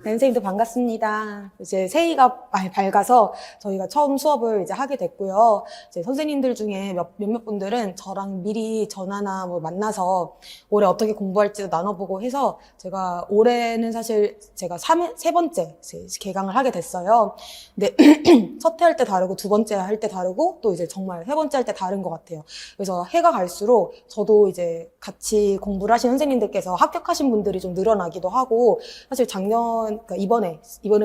네, 선생님도 반갑습니다. 이제 새해가 밝아서 저희가 처음 수업을 이제 하게 됐고요. 이제 선생님들 중에 몇몇 분들은 저랑 미리 전화나 뭐 만나서 올해 어떻게 공부할지도 나눠보고 해서 제가 올해는 사실 제가 세 번째 개강을 하게 됐어요. 근데 첫 해 할 때 다르고 두 번째 할 때 다르고 또 이제 정말 세 번째 할 때 다른 것 같아요. 그래서 해가 갈수록 저도 이제 같이 공부를 하신 선생님들께서 합격하신 분들이 좀 늘어나기도 하고 사실 그러니까 이번에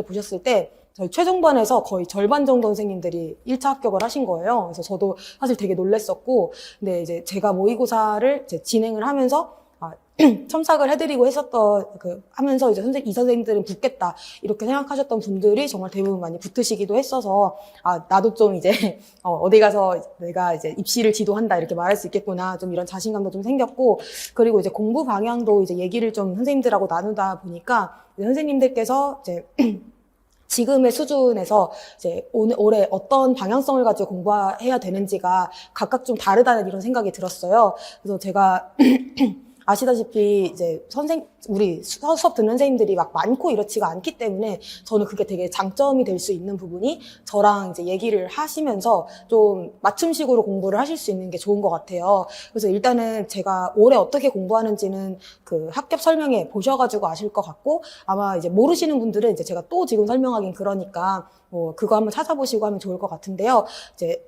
보셨을 때 저희 최종반에서 거의 절반 정도 선생님들이 1차 합격을 하신 거예요. 그래서 저도 사실 되게 놀랬었고, 근데 이제 제가 모의고사를 이제 진행을 하면서 첨삭을 해드리고 하면서 이제 이 선생님들은 붙겠다 이렇게 생각하셨던 분들이 정말 대부분 많이 붙으시기도 했어서 나도 좀 이제 어디 가서 내가 이제 입시를 지도한다 이렇게 말할 수 있겠구나 좀 이런 자신감도 좀 생겼고, 그리고 이제 공부 방향도 이제 얘기를 좀 선생님들하고 나누다 보니까 이제 선생님들께서 이제 지금의 수준에서 이제 올해 어떤 방향성을 가지고 공부해야 되는지가 각각 좀 다르다는 이런 생각이 들었어요. 그래서 제가 아시다시피 이제 우리 수업 듣는 선생님들이 막 많고 이렇지가 않기 때문에 저는 그게 되게 장점이 될 수 있는 부분이 저랑 이제 얘기를 하시면서 좀 맞춤식으로 공부를 하실 수 있는 게 좋은 것 같아요. 그래서 일단은 제가 올해 어떻게 공부하는지는 그 합격 설명회 보셔가지고 아실 것 같고, 아마 이제 모르시는 분들은 이제 제가 또 지금 설명하긴 그러니까 그거 한번 찾아보시고 하면 좋을 것 같은데요. 이제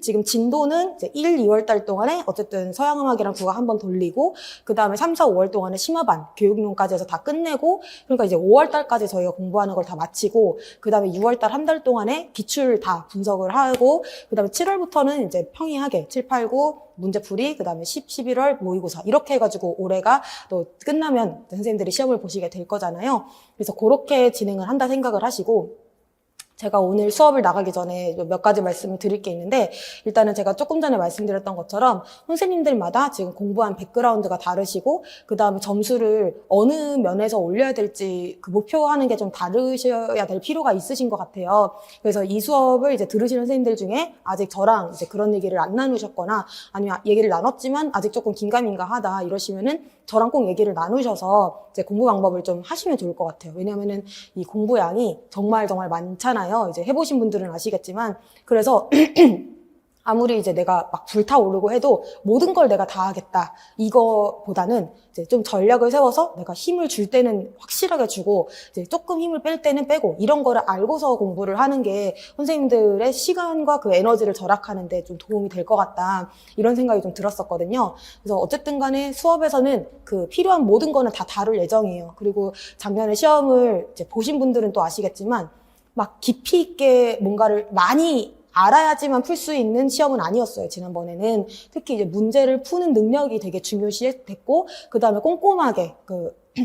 지금 진도는 이제 1, 2월 달 동안에 어쨌든 서양음악이랑 국어 한번 돌리고, 그 다음에 3, 4, 5월 동안에 심화반, 교육론까지 해서 다 끝내고, 그러니까 이제 5월 달까지 저희가 공부하는 걸 다 마치고, 그 다음에 6월 달 한 달 동안에 기출 다 분석을 하고, 그 다음에 7월부터는 이제 평이하게 7, 8, 9 문제풀이, 그 다음에 10, 11월 모의고사 이렇게 해가지고 올해가 또 끝나면 선생님들이 시험을 보시게 될 거잖아요. 그래서 그렇게 진행을 한다 생각을 하시고, 제가 오늘 수업을 나가기 전에 몇 가지 말씀을 드릴 게 있는데, 일단은 제가 조금 전에 말씀드렸던 것처럼 선생님들마다 지금 공부한 백그라운드가 다르시고, 그 다음에 점수를 어느 면에서 올려야 될지 그 목표하는 게 좀 다르셔야 될 필요가 있으신 것 같아요. 그래서 이 수업을 이제 들으시는 선생님들 중에 아직 저랑 이제 그런 얘기를 안 나누셨거나, 아니면 얘기를 나눴지만 아직 조금 긴가민가하다 이러시면은 저랑 꼭 얘기를 나누셔서 이제 공부 방법을 좀 하시면 좋을 것 같아요. 왜냐면은 이 공부량이 정말 많잖아요. 이제 해보신 분들은 아시겠지만, 그래서 아무리 이제 내가 막 불타오르고 해도 모든 걸 내가 다 하겠다 이거보다는 이제 좀 전략을 세워서 내가 힘을 줄 때는 확실하게 주고, 이제 조금 힘을 뺄 때는 빼고, 이런 거를 알고서 공부를 하는 게 선생님들의 시간과 그 에너지를 절약하는 데 좀 도움이 될 것 같다 이런 생각이 좀 들었었거든요. 그래서 어쨌든 간에 수업에서는 그 필요한 모든 거는 다 다룰 예정이에요. 그리고 작년에 시험을 이제 보신 분들은 또 아시겠지만 막 깊이 있게 뭔가를 많이 알아야지만 풀 수 있는 시험은 아니었어요. 지난번에는 특히 이제 문제를 푸는 능력이 되게 중요시됐고, 그 다음에 꼼꼼하게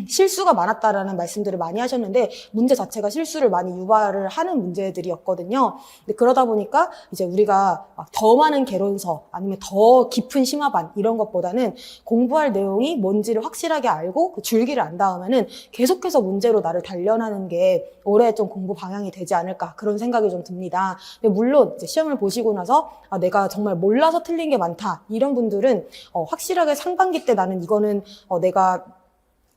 실수가 많았다라는 말씀들을 많이 하셨는데, 문제 자체가 실수를 많이 유발을 하는 문제들이었거든요. 근데 그러다 보니까 이제 우리가 더 많은 개론서 아니면 더 깊은 심화반 이런 것보다는 공부할 내용이 뭔지를 확실하게 알고 그 줄기를 안 닿으면은 계속해서 문제로 나를 단련하는 게 올해 좀 공부 방향이 되지 않을까 그런 생각이 좀 듭니다. 근데 물론 이제 시험을 보시고 나서 내가 정말 몰라서 틀린 게 많다 이런 분들은 확실하게 상반기 때 나는 이거는 내가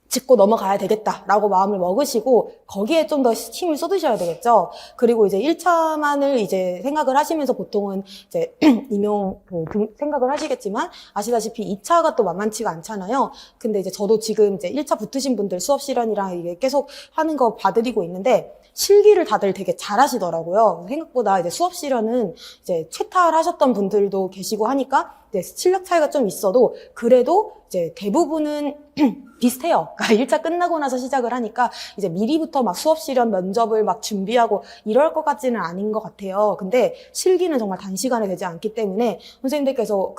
짚고 넘어가야 되겠다라고 마음을 먹으시고 거기에 좀 더 힘을 쏟으셔야 되겠죠. 그리고 이제 1차만을 이제 생각을 하시면서 보통은 이제 생각을 하시겠지만, 아시다시피 2차가 또 만만치가 않잖아요. 근데 이제 저도 지금 이제 1차 붙으신 분들 수업 실현이랑 이게 계속 하는 거 봐드리고 있는데, 실기를 다들 되게 잘하시더라고요. 생각보다 이제 수업 실현은 이제 채탈하셨던 분들도 계시고 하니까 이제 실력 차이가 좀 있어도 그래도 이제 대부분은 비슷해요. 그러니까 1차 끝나고 나서 시작을 하니까 이제 미리부터 막 수업 실현 면접을 막 준비하고 이럴 것 같지는 않은 것 같아요. 근데 실기는 정말 단시간에 되지 않기 때문에 선생님들께서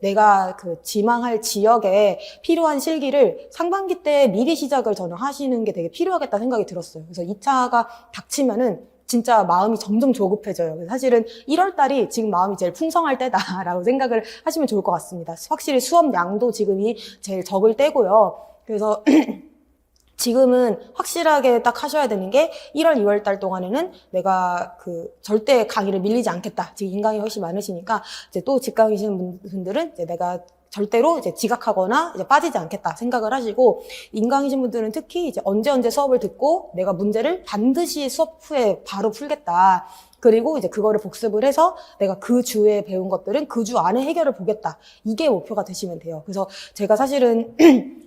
내가 지망할 지역에 필요한 실기를 상반기 때 미리 시작을 저는 하시는 게 되게 필요하겠다 생각이 들었어요. 그래서 2차가 닥치면은 진짜 마음이 점점 조급해져요. 사실은 1월 달이 지금 마음이 제일 풍성할 때다라고 생각을 하시면 좋을 것 같습니다. 확실히 수업 양도 지금이 제일 적을 때고요. 그래서 지금은 확실하게 딱 하셔야 되는 게 1월, 2월 달 동안에는 내가 절대 강의를 밀리지 않겠다. 지금 인강이 훨씬 많으시니까 이제 또 직강이시는 분들은 이제 내가 절대로 이제 지각하거나 이제 빠지지 않겠다 생각을 하시고, 인강이신 분들은 특히 이제 언제 수업을 듣고 내가 문제를 반드시 수업 후에 바로 풀겠다. 그리고 이제 그거를 복습을 해서 내가 그 주에 배운 것들은 그 주 안에 해결을 보겠다. 이게 목표가 되시면 돼요. 그래서 제가 사실은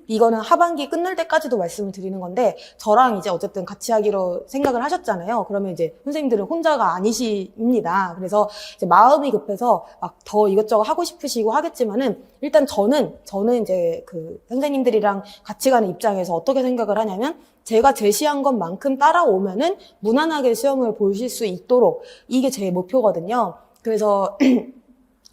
이거는 하반기 끝날 때까지도 말씀을 드리는 건데, 저랑 이제 어쨌든 같이 하기로 생각을 하셨잖아요. 그러면 이제 선생님들은 혼자가 아니십니다. 그래서 이제 마음이 급해서 막 더 이것저것 하고 싶으시고 하겠지만은, 일단 저는 이제 그 선생님들이랑 같이 가는 입장에서 어떻게 생각을 하냐면, 제가 제시한 것만큼 따라오면은 무난하게 시험을 보실 수 있도록, 이게 제 목표거든요. 그래서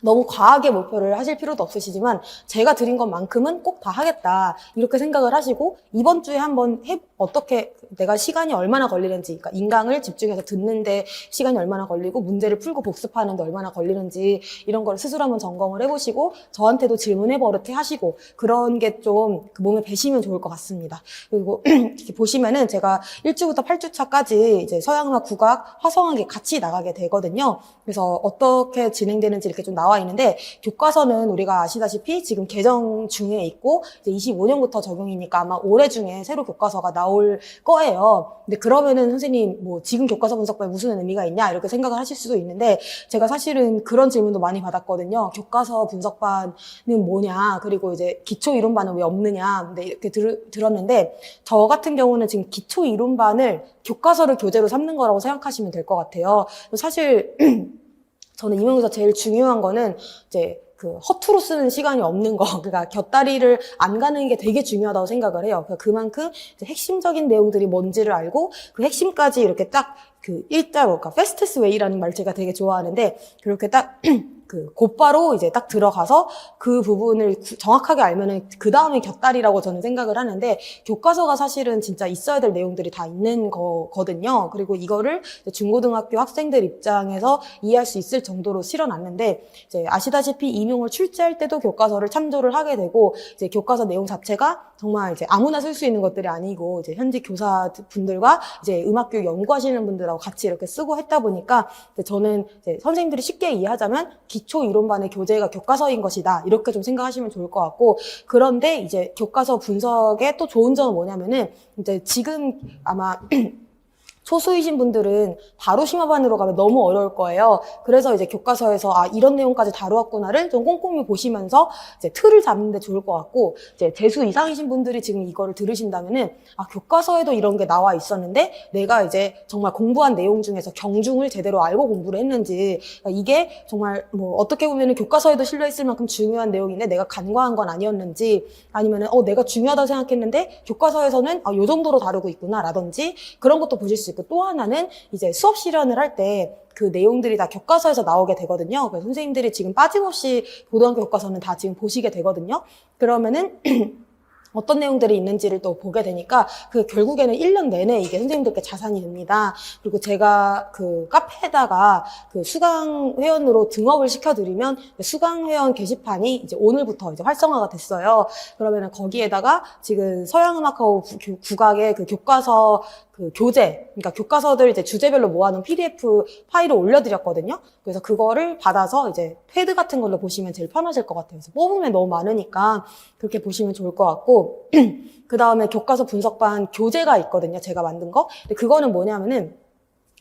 너무 과하게 목표를 하실 필요도 없으시지만, 제가 드린 것만큼은 꼭 다 하겠다 이렇게 생각을 하시고, 이번 주에 한번 어떻게 내가 시간이 얼마나 걸리는지, 그러니까 인강을 집중해서 듣는데 시간이 얼마나 걸리고 문제를 풀고 복습하는데 얼마나 걸리는지, 이런 걸 스스로 한번 점검을 해보시고 저한테도 질문해 버릇해 하시고, 그런 게 좀 그 몸에 배시면 좋을 것 같습니다. 그리고 이렇게 보시면은 제가 1주부터 8주차까지 이제 서양음악, 국악, 화성악이 같이 나가게 되거든요. 그래서 어떻게 진행되는지 이렇게 좀 나와 있는데, 교과서는 우리가 아시다시피 지금 개정 중에 있고 이제 25년부터 적용이니까 아마 올해 중에 새로 교과서가 나올 거예요. 근데 그러면은 선생님 뭐 지금 교과서 분석반에 무슨 의미가 있냐 이렇게 생각을 하실 수도 있는데, 제가 사실은 그런 질문도 많이 받았거든요. 교과서 분석반은 뭐냐, 그리고 이제 기초 이론반은 왜 없느냐. 근데 이렇게 들었는데, 저 같은 경우는 지금 기초 이론반을 교과서를 교재로 삼는 거라고 생각하시면 될 것 같아요. 사실 저는 임용에서 제일 중요한 거는 이제 그 허투루 쓰는 시간이 없는 거, 그러니까 곁다리를 안 가는 게 되게 중요하다고 생각을 해요. 그러니까 그만큼 이제 핵심적인 내용들이 뭔지를 알고 그 핵심까지 이렇게 딱 그 일자로, 그러니까 패스트스 웨이라는 말 제가 되게 좋아하는데, 그렇게 딱 그 곧바로 이제 딱 들어가서 그 부분을 정확하게 알면은 그 다음에 곁다리라고 저는 생각을 하는데, 교과서가 사실은 진짜 있어야 될 내용들이 다 있는 거거든요. 그리고 이거를 중고등학교 학생들 입장에서 이해할 수 있을 정도로 실어놨는데, 이제 아시다시피 임용을 출제할 때도 교과서를 참조를 하게 되고, 이제 교과서 내용 자체가 정말 이제 아무나 쓸 수 있는 것들이 아니고, 이제 현직 교사분들과 이제 음악교육 연구하시는 분들하고 같이 이렇게 쓰고 했다 보니까, 이제 저는 이제 선생님들이 쉽게 이해하자면 기초 이론반의 교재가 교과서인 것이다 이렇게 좀 생각하시면 좋을 것 같고, 그런데 이제 교과서 분석의 또 좋은 점은 뭐냐면은, 이제 지금 아마 소수이신 분들은 바로 심화반으로 가면 너무 어려울 거예요. 그래서 이제 교과서에서 이런 내용까지 다루었구나를 좀 꼼꼼히 보시면서 이제 틀을 잡는 데 좋을 것 같고, 이제 재수 이상이신 분들이 지금 이거를 들으신다면은 교과서에도 이런 게 나와 있었는데 내가 이제 정말 공부한 내용 중에서 경중을 제대로 알고 공부를 했는지, 그러니까 이게 정말 뭐 어떻게 보면은 교과서에도 실려 있을 만큼 중요한 내용인데 내가 간과한 건 아니었는지, 아니면은 내가 중요하다고 생각했는데 교과서에서는 요 정도로 다루고 있구나 라든지, 그런 것도 보실 수 있고, 또 하나는 이제 수업 실현을 할 때 그 내용들이 다 교과서에서 나오게 되거든요. 그래서 선생님들이 지금 빠짐없이 고등학교 교과서는 다 지금 보시게 되거든요. 그러면은 어떤 내용들이 있는지를 또 보게 되니까 그 결국에는 1년 내내 이게 선생님들께 자산이 됩니다. 그리고 제가 그 카페에다가 그 수강 회원으로 등업을 시켜드리면 수강 회원 게시판이 이제 오늘부터 이제 활성화가 됐어요. 그러면은 거기에다가 지금 서양음악하고 국악의 그 교과서 그 교재, 그러니까 교과서들 이제 주제별로 모아놓은 PDF 파일을 올려드렸거든요. 그래서 그거를 받아서 이제 패드 같은 걸로 보시면 제일 편하실 것 같아요. 그래서 뽑으면 너무 많으니까 그렇게 보시면 좋을 것 같고, 그 다음에 교과서 분석반 교재가 있거든요. 제가 만든 거. 근데 그거는 뭐냐면은,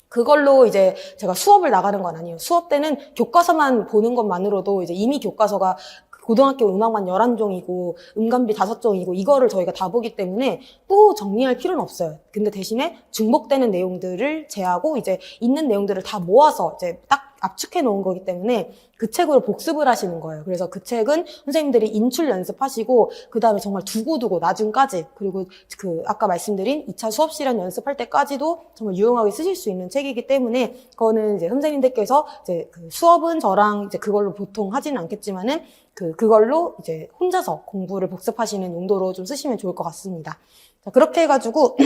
그걸로 이제 제가 수업을 나가는 건 아니에요. 수업 때는 교과서만 보는 것만으로도 이제 이미 교과서가 고등학교 음악만 11종이고 음감비 5종이고 이거를 저희가 다 보기 때문에 또 정리할 필요는 없어요. 근데 대신에 중복되는 내용들을 제하고 이제 있는 내용들을 다 모아서 이제 딱 압축해 놓은 거기 때문에 그 책으로 복습을 하시는 거예요. 그래서 그 책은 선생님들이 인출 연습하시고, 그 다음에 정말 두고두고 나중까지, 그리고 그 아까 말씀드린 2차 수업 실현 연습할 때까지도 정말 유용하게 쓰실 수 있는 책이기 때문에, 그거는 이제 선생님들께서 이제 그 수업은 저랑 이제 그걸로 보통 하지는 않겠지만은 그걸로 이제 혼자서 공부를 복습하시는 용도로 좀 쓰시면 좋을 것 같습니다. 자, 그렇게 해가지고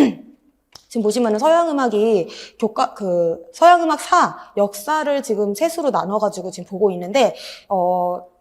지금 보시면은 서양음악이 서양음악 역사를 지금 셋으로 나눠가지고 지금 보고 있는데,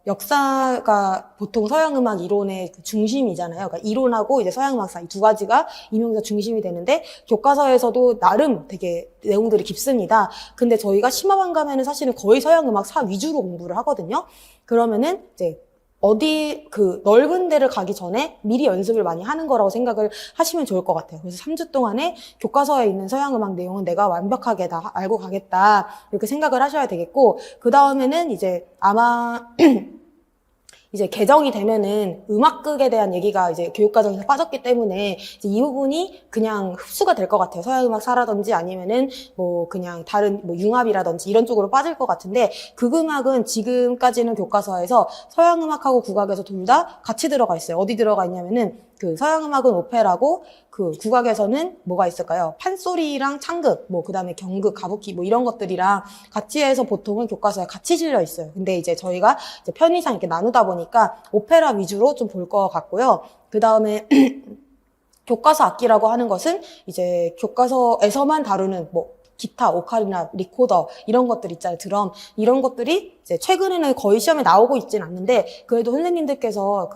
역사가 보통 서양음악 이론의 그 중심이잖아요. 그러니까 이론하고 이제 서양음악사 이 두 가지가 임용에서 중심이 되는데, 교과서에서도 나름 되게 내용들이 깊습니다. 근데 저희가 심화반 가면은 사실은 거의 서양음악사 위주로 공부를 하거든요. 그러면은 이제 어디 넓은 데를 가기 전에 미리 연습을 많이 하는 거라고 생각을 하시면 좋을 것 같아요. 그래서 3주 동안에 교과서에 있는 서양음악 내용은 내가 완벽하게 다 알고 가겠다 이렇게 생각을 하셔야 되겠고, 그 다음에는 이제 아마 이제 개정이 되면은 음악극에 대한 얘기가 이제 교육과정에서 빠졌기 때문에 이제 이 부분이 그냥 흡수가 될 것 같아요. 서양음악사라든지 아니면은 뭐 그냥 다른 뭐 융합이라든지 이런 쪽으로 빠질 것 같은데, 극음악은 지금까지는 교과서에서 서양음악하고 국악에서 둘 다 같이 들어가 있어요. 어디 들어가 있냐면은 서양음악은 오페라고, 국악에서는 뭐가 있을까요? 판소리랑 창극, 뭐 그다음에 경극, 가부키 뭐 이런 것들이랑 같이 해서 보통은 교과서에 같이 실려 있어요. 근데 이제 저희가 이제 편의상 이렇게 나누다 보니까 오페라 위주로 좀 볼 것 같고요. 그다음에 교과서 악기라고 하는 것은 이제 교과서에서만 다루는 뭐 기타, 오카리나, 리코더 이런 것들 있잖아요. 드럼 이런 것들이 이제 최근에는 거의 시험에 나오고 있진 않는데, 그래도 선생님들께서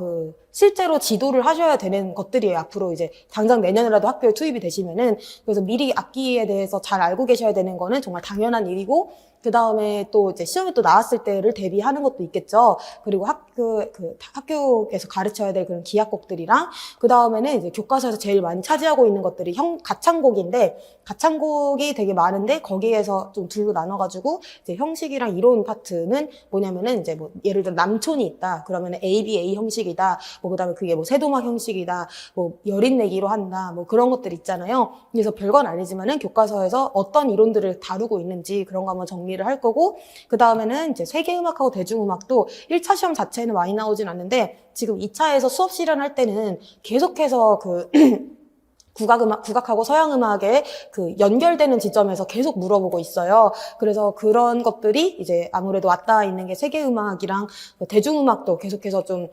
실제로 지도를 하셔야 되는 것들이에요. 앞으로 이제 당장 내년이라도 학교에 투입이 되시면은. 그래서 미리 악기에 대해서 잘 알고 계셔야 되는 거는 정말 당연한 일이고, 그 다음에 또 이제 시험에 또 나왔을 때를 대비하는 것도 있겠죠. 그리고 학교에서 가르쳐야 될 그런 기악곡들이랑, 그 다음에는 이제 교과서에서 제일 많이 차지하고 있는 것들이 가창곡인데, 가창곡이 되게 많은데 거기에서 좀 둘로 나눠가지고 이제 형식이랑 이론 파트는 뭐냐면은 이제 뭐 예를 들어 남촌이 있다. 그러면은 ABA 형식이다. 뭐 그다음에 그게 뭐 세도막 형식이다. 뭐 여린내기로 한다. 뭐 그런 것들 있잖아요. 그래서 별건 아니지만은 교과서에서 어떤 이론들을 다루고 있는지 그런 거 한번 정리를 할 거고, 그 다음에는 이제 세계음악하고 대중음악도 1차 시험 자체는 많이 나오진 않는데, 지금 2차에서 수업 실현할 때는 계속해서 국악하고 서양음악에 연결되는 지점에서 계속 물어보고 있어요. 그래서 그런 것들이 이제 아무래도 왔다 있는 게 세계음악이랑 대중음악도 계속해서 좀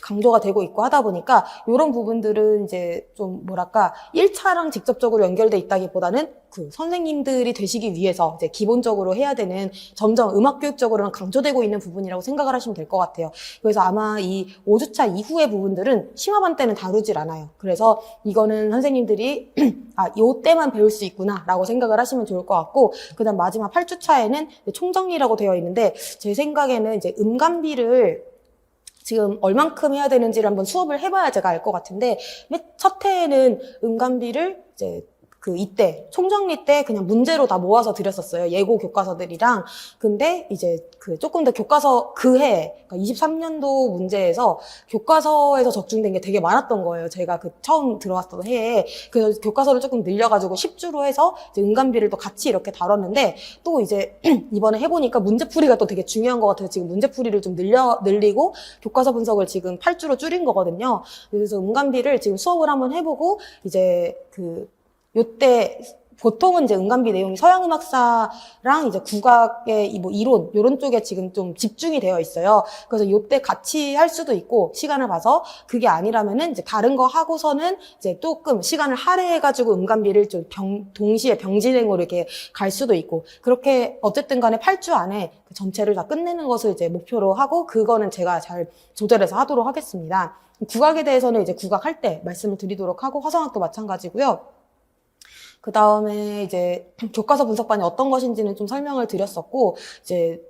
강조가 되고 있고 하다 보니까, 이런 부분들은 이제 좀 뭐랄까 1차랑 직접적으로 연결돼 있다기보다는 선생님들이 되시기 위해서 이제 기본적으로 해야 되는, 점점 음악 교육적으로는 강조되고 있는 부분이라고 생각을 하시면 될 것 같아요. 그래서 아마 이 5주차 이후의 부분들은 심화반 때는 다루질 않아요. 그래서 이거는 선생님들이 요 때만 배울 수 있구나 라고 생각을 하시면 좋을 것 같고, 그 다음 마지막 8주차에는 총정리라고 되어 있는데, 제 생각에는 이제 음감비를 지금 얼만큼 해야 되는지를 한번 수업을 해봐야 제가 알 것 같은데, 맨 첫 해에는 음감비를 이제 이때 총정리 때 그냥 문제로 다 모아서 드렸었어요. 예고 교과서들이랑. 근데 이제 조금 더 교과서 그해, 그러니까 23년도 문제에서 교과서에서 적중된 게 되게 많았던 거예요. 제가 처음 들어왔던 해에. 그래서 교과서를 조금 늘려가지고 10주로 해서 이제 음감비를 또 같이 이렇게 다뤘는데, 또 이제 이번에 해보니까 문제풀이가 또 되게 중요한 것 같아서 지금 문제풀이를 좀 늘리고 교과서 분석을 지금 8주로 줄인 거거든요. 그래서 음감비를 지금 수업을 한번 해보고, 이제 요때 보통은 이제 음감비 내용이 서양음악사랑 이제 국악의 뭐 이론 이런 쪽에 지금 좀 집중이 되어 있어요. 그래서 요때 같이 할 수도 있고, 시간을 봐서 그게 아니라면은 이제 다른 거 하고서는 이제 조금 시간을 할애해가지고 음감비를 좀 동시에 병진행으로 이렇게 갈 수도 있고, 그렇게 어쨌든 간에 8주 안에 전체를 다 끝내는 것을 이제 목표로 하고, 그거는 제가 잘 조절해서 하도록 하겠습니다. 국악에 대해서는 이제 국악 할 때 말씀을 드리도록 하고, 화성학도 마찬가지고요. 그 다음에 이제 교과서 분석반이 어떤 것인지는 좀 설명을 드렸었고, 이제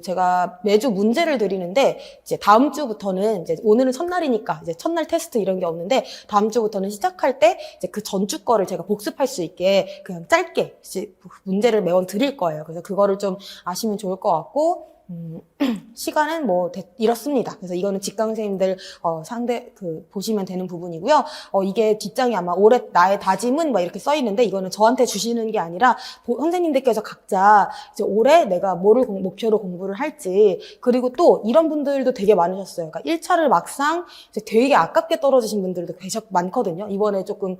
제가 매주 문제를 드리는데, 이제 다음 주부터는 이제 오늘은 첫날이니까 이제 첫날 테스트 이런 게 없는데, 다음 주부터는 시작할 때 이제 전주 거를 제가 복습할 수 있게 그냥 짧게 문제를 매번 드릴 거예요. 그래서 그거를 좀 아시면 좋을 것 같고, 시간은 뭐 이렇습니다. 그래서 이거는 직강 선생님들 보시면 되는 부분이고요. 이게 뒷장이 아마 올해 나의 다짐은 막 이렇게 써 있는데, 이거는 저한테 주시는 게 아니라 선생님들께서 각자 이제 올해 내가 뭐를 목표로 공부를 할지, 그리고 또 이런 분들도 되게 많으셨어요. 그러니까 1차를 막상 이제 되게 아깝게 떨어지신 분들도 많거든요. 이번에 조금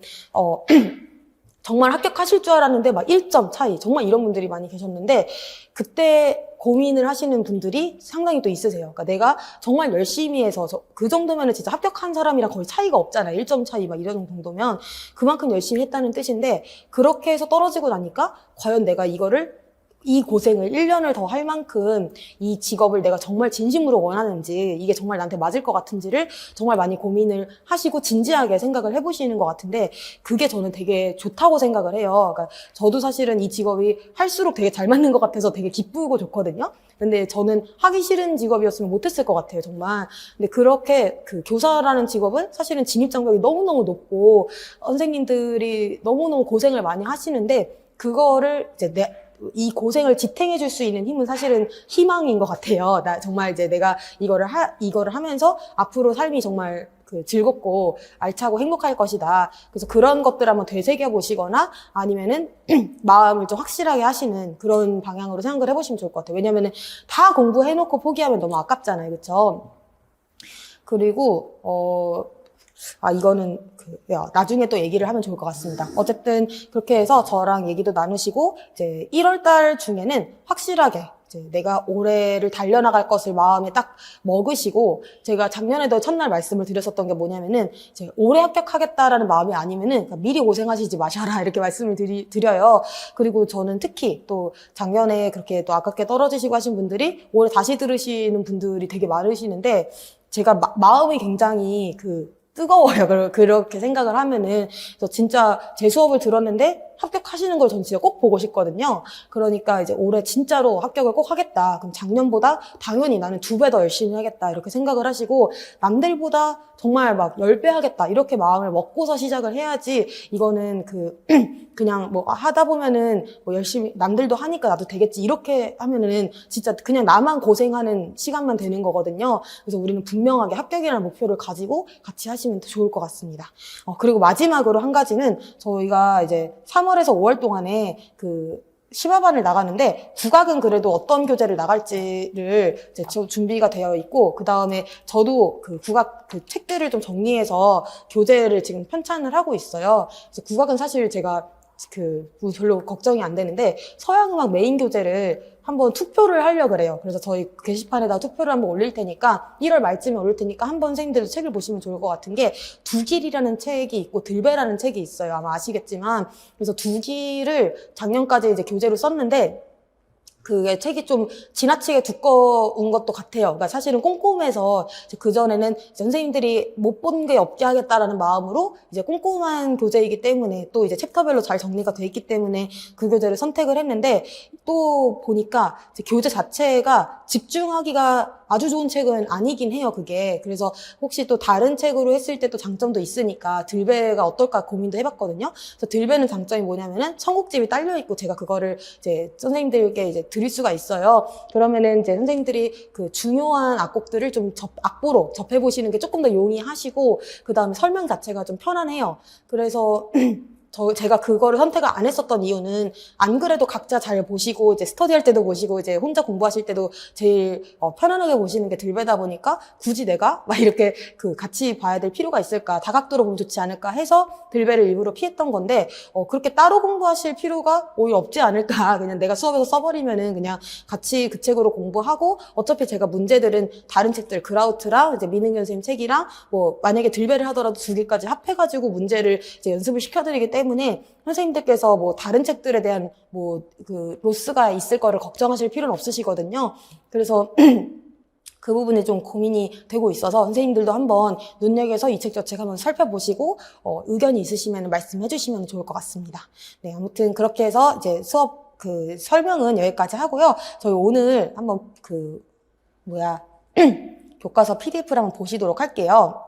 정말 합격하실 줄 알았는데 막 1점 차이, 정말 이런 분들이 많이 계셨는데, 그때 고민을 하시는 분들이 상당히 또 있으세요. 그러니까 내가 정말 열심히 해서 그 정도면은 진짜 합격한 사람이랑 거의 차이가 없잖아요. 1점 차이 막 이런 정도면 그만큼 열심히 했다는 뜻인데, 그렇게 해서 떨어지고 나니까 과연 내가 이 고생을 1년을 더 할 만큼 이 직업을 내가 정말 진심으로 원하는지, 이게 정말 나한테 맞을 것 같은지를 정말 많이 고민을 하시고 진지하게 생각을 해보시는 것 같은데, 그게 저는 되게 좋다고 생각을 해요. 그러니까 저도 사실은 이 직업이 할수록 되게 잘 맞는 것 같아서 되게 기쁘고 좋거든요. 근데 저는 하기 싫은 직업이었으면 못했을 것 같아요, 정말. 근데 그렇게 그 교사라는 직업은 사실은 진입장벽이 너무너무 높고 선생님들이 너무너무 고생을 많이 하시는데 그거를 이제 이 고생을 지탱해 줄 수 있는 힘은 사실은 희망인 것 같아요. 정말 이제 내가 이거를 하면서 앞으로 삶이 정말 즐겁고 알차고 행복할 것이다. 그래서 그런 것들 한번 되새겨 보시거나 아니면은 마음을 좀 확실하게 하시는 그런 방향으로 생각을 해보시면 좋을 것 같아요. 왜냐면은 다 공부해놓고 포기하면 너무 아깝잖아요. 그쵸? 그리고, 이거는 나중에 또 얘기를 하면 좋을 것 같습니다. 어쨌든 그렇게 해서 저랑 얘기도 나누시고 이제 1월 달 중에는 확실하게 이제 내가 올해를 달려나갈 것을 마음에 딱 먹으시고 제가 작년에도 첫날 말씀을 드렸었던 게 뭐냐면은 이제 올해 합격하겠다라는 마음이 아니면은 그러니까 미리 고생하시지 마셔라 이렇게 말씀을 드려요. 그리고 저는 특히 또 작년에 그렇게 또 아깝게 떨어지시고 하신 분들이 올해 다시 들으시는 분들이 되게 많으시는데 제가 마음이 굉장히 뜨거워요. 그렇게 생각을 하면은. 그래서 진짜 제 수업을 들었는데 합격하시는 걸 전 진짜 꼭 보고 싶거든요. 그러니까 이제 올해 진짜로 합격을 꼭 하겠다. 그럼 작년보다 당연히 나는 2배 더 열심히 하겠다. 이렇게 생각을 하시고 남들보다 정말 막 10배 하겠다. 이렇게 마음을 먹고서 시작을 해야지 이거는 그냥 뭐 하다 보면은 뭐 열심히 남들도 하니까 나도 되겠지. 이렇게 하면은 진짜 그냥 나만 고생하는 시간만 되는 거거든요. 그래서 우리는 분명하게 합격이라는 목표를 가지고 같이 하시면 더 좋을 것 같습니다. 그리고 마지막으로 한 가지는 저희가 이제 3월에서 5월 동안에 심화반을 나가는데 국악은 그래도 어떤 교재를 나갈지를 이제 준비가 되어 있고 그 다음에 저도 국악 책들을 좀 정리해서 교재를 지금 편찬을 하고 있어요. 그래서 국악은 사실 제가 별로 걱정이 안 되는데 서양음악 메인 교재를 한번 투표를 하려고 그래요. 그래서 저희 게시판에다 투표를 한번 올릴 테니까 1월 말쯤에 올릴 테니까 한번 선생님들도 책을 보시면 좋을 것 같은 게 두길이라는 책이 있고 들배라는 책이 있어요. 아마 아시겠지만 그래서 두길을 작년까지 이제 교재로 썼는데 그게 책이 좀 지나치게 두꺼운 것도 같아요. 그러니까 사실은 꼼꼼해서 그전에는 선생님들이 못 본 게 없게 하겠다라는 마음으로 이제 꼼꼼한 교재이기 때문에 또 이제 챕터별로 잘 정리가 돼 있기 때문에 그 교재를 선택을 했는데 또 보니까 이제 교재 자체가 집중하기가 아주 좋은 책은 아니긴 해요, 그게. 그래서 혹시 또 다른 책으로 했을 때 또 장점도 있으니까 들배가 어떨까 고민도 해봤거든요. 그래서 들배는 장점이 뭐냐면은 청국집이 딸려있고 제가 그거를 이제 선생님들께 이제 드릴 수가 있어요. 그러면은 이제 선생님들이 중요한 악곡들을 좀 악보로 접해보시는 게 조금 더 용이하시고, 그 다음에 설명 자체가 좀 편안해요. 그래서, 제가 그거를 선택을 안 했었던 이유는 안 그래도 각자 잘 보시고 이제 스터디할 때도 보시고 이제 혼자 공부하실 때도 제일 편안하게 보시는 게 들배다 보니까 굳이 내가 막 이렇게 같이 봐야 될 필요가 있을까, 다각도로 보면 좋지 않을까 해서 들배를 일부러 피했던 건데 그렇게 따로 공부하실 필요가 오히려 없지 않을까. 그냥 내가 수업에서 써버리면은 그냥 같이 그 책으로 공부하고 어차피 제가 문제들은 다른 책들 그라우트랑 이제 민흥현 선생님 책이랑 뭐 만약에 들배를 하더라도 2개까지 합해가지고 문제를 이제 연습을 시켜드리기 때문에 선생님들께서 뭐 다른 책들에 대한 로스가 있을 거를 걱정하실 필요는 없으시거든요. 그래서 그 부분이 좀 고민이 되고 있어서 선생님들도 한번 눈여겨서 이 책 저 책 한번 살펴보시고 의견이 있으시면 말씀해 주시면 좋을 것 같습니다. 네, 아무튼 그렇게 해서 이제 수업 설명은 여기까지 하고요. 저희 오늘 한번 교과서 PDF를 한번 보시도록 할게요.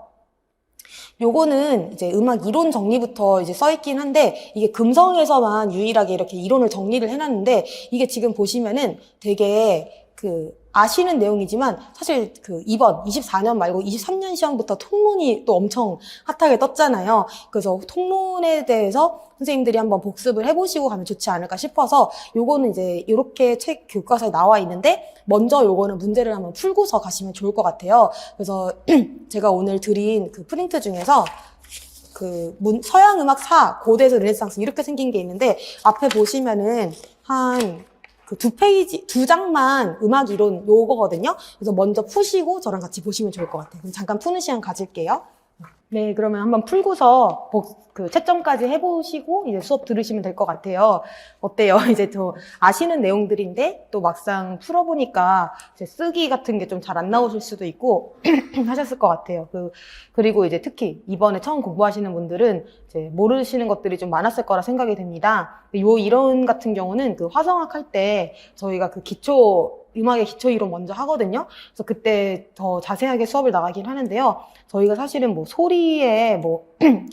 요거는 이제 음악 이론 정리부터 이제 써있긴 한데, 이게 금성에서만 유일하게 이렇게 이론을 정리를 해놨는데, 이게 지금 보시면은 되게 아시는 내용이지만, 사실 이번 24년 말고 23년 시험부터 통론이 또 엄청 핫하게 떴잖아요. 그래서 통론에 대해서 선생님들이 한번 복습을 해보시고 가면 좋지 않을까 싶어서, 요거는 이제 이렇게 책 교과서에 나와 있는데, 먼저 요거는 문제를 한번 풀고서 가시면 좋을 것 같아요. 그래서 제가 오늘 드린 프린트 중에서 서양 음악 4, 고대에서 르네상스 이렇게 생긴 게 있는데, 앞에 보시면은 한 2페이지, 2장만 음악 이론 요거거든요. 그래서 먼저 푸시고 저랑 같이 보시면 좋을 것 같아요. 그럼 잠깐 푸는 시간 가질게요. 네, 그러면 한번 풀고서 채점까지 해보시고 이제 수업 들으시면 될 것 같아요. 어때요? 이제 저 아시는 내용들인데 또 막상 풀어보니까 이제 쓰기 같은 게 좀 잘 안 나오실 수도 있고 하셨을 것 같아요. 그리고 이제 특히 이번에 처음 공부하시는 분들은 이제 모르시는 것들이 좀 많았을 거라 생각이 됩니다. 요 이론 같은 경우는 화성학 할 때 저희가 기초 음악의 기초 이론 먼저 하거든요. 그래서 그때 더 자세하게 수업을 나가긴 하는데요. 저희가 사실은 뭐 소리에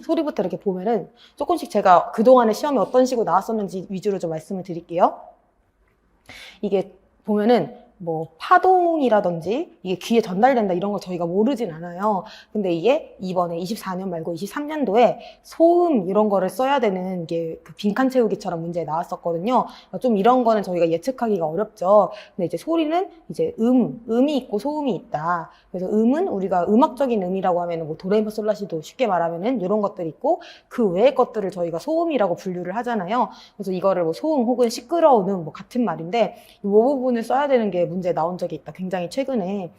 소리부터 이렇게 보면은 조금씩 제가 그동안에 시험에 어떤 식으로 나왔었는지 위주로 좀 말씀을 드릴게요. 이게 보면은 뭐 파동이라든지 이게 귀에 전달된다 이런 걸 저희가 모르진 않아요. 근데 이게 이번에 24년 말고 23년도에 소음 이런 거를 써야 되는 게 그 빈칸 채우기처럼 문제에 나왔었거든요. 좀 이런 거는 저희가 예측하기가 어렵죠. 근데 이제 소리는 이제 음이 있고 소음이 있다. 그래서 음은 우리가 음악적인 음이라고 하면은 뭐 도레미파솔라시도 쉽게 말하면은 이런 것들이 있고 그 외의 것들을 저희가 소음이라고 분류를 하잖아요. 그래서 이거를 뭐 소음 혹은 시끄러운 음 뭐 같은 말인데 이 부분을 써야 되는 게 문제 나온 적이 있다. 굉장히 최근에.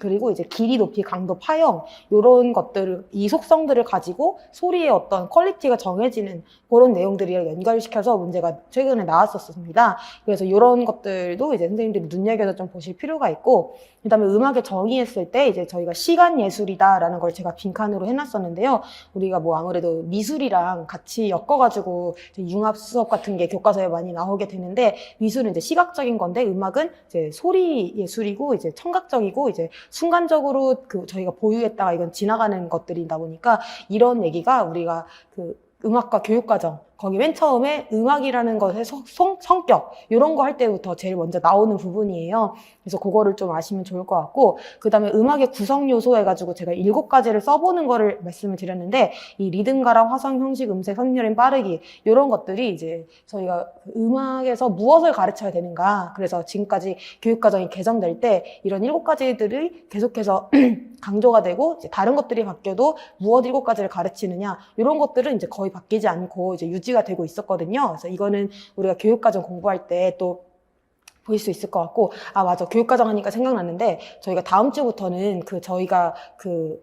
그리고 이제 길이, 높이, 강도, 파형 이런 것들을 이 속성들을 가지고 소리의 어떤 퀄리티가 정해지는 그런 내용들이랑 연결시켜서 문제가 최근에 나왔었습니다. 그래서 이런 것들도 이제 선생님들이 눈여겨서 좀 보실 필요가 있고, 그다음에 음악을 정의했을 때 이제 저희가 시간 예술이다라는 걸 제가 빈칸으로 해놨었는데요. 우리가 뭐 아무래도 미술이랑 같이 엮어가지고 융합 수업 같은 게 교과서에 많이 나오게 되는데, 미술은 이제 시각적인 건데 음악은 이제 소리 예술이고 이제 청각적이고 이제 순간적으로 그 저희가 보유했다가 이건 지나가는 것들이다 보니까 이런 얘기가 우리가 그 음악과 교육과정 거기 맨 처음에 음악이라는 것의 성격 이런 거 할 때부터 제일 먼저 나오는 부분이에요. 그래서 그거를 좀 아시면 좋을 것 같고, 그 다음에 음악의 구성 요소 해가지고 제가 7가지를 써보는 거를 말씀을 드렸는데, 이 리듬가락, 화성, 형식, 음색, 선율임, 빠르기 이런 것들이 이제 저희가 음악에서 무엇을 가르쳐야 되는가, 그래서 지금까지 교육과정이 개정될 때 이런 7가지들이 계속해서 강조가 되고 이제 다른 것들이 바뀌어도 무엇 7가지를 가르치느냐 이런 것들은 이제 거의 바뀌지 않고 이제 유지가 되고 있었거든요. 그래서 이거는 우리가 교육과정 공부할 때 또 보일 수 있을 것 같고, 아 맞아, 교육과정 하니까 생각났는데 저희가 다음 주부터는 저희가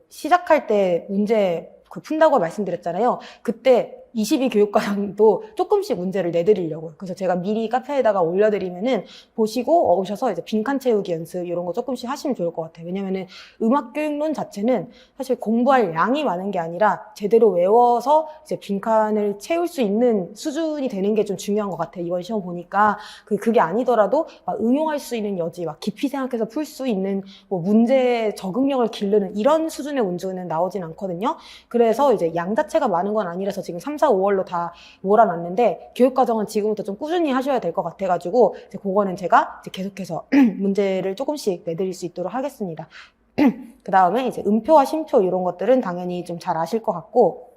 시작할 때 문제 푼다고 말씀드렸잖아요. 그때 22교육과정도 조금씩 문제를 내드리려고요. 그래서 제가 미리 카페에다가 올려드리면은 보시고 오셔서 이제 빈칸 채우기 연습 이런 거 조금씩 하시면 좋을 것 같아요. 왜냐면은 음악교육론 자체는 사실 공부할 양이 많은 게 아니라 제대로 외워서 이제 빈칸을 채울 수 있는 수준이 되는 게 좀 중요한 것 같아요. 이번 시험 보니까 그게 아니더라도 막 응용할 수 있는 여지, 막 깊이 생각해서 풀 수 있는 뭐 문제 적응력을 기르는 이런 수준의 문제는 나오진 않거든요. 그래서 이제 양 자체가 많은 건 아니라서 지금 3, 4, 5월로 다 몰아놨는데, 교육과정은 지금부터 좀 꾸준히 하셔야 될 것 같아가지고 이제 그거는 제가 이제 계속해서 문제를 조금씩 내드릴 수 있도록 하겠습니다. 그 다음에 이제 음표와 심표 이런 것들은 당연히 좀 잘 아실 것 같고,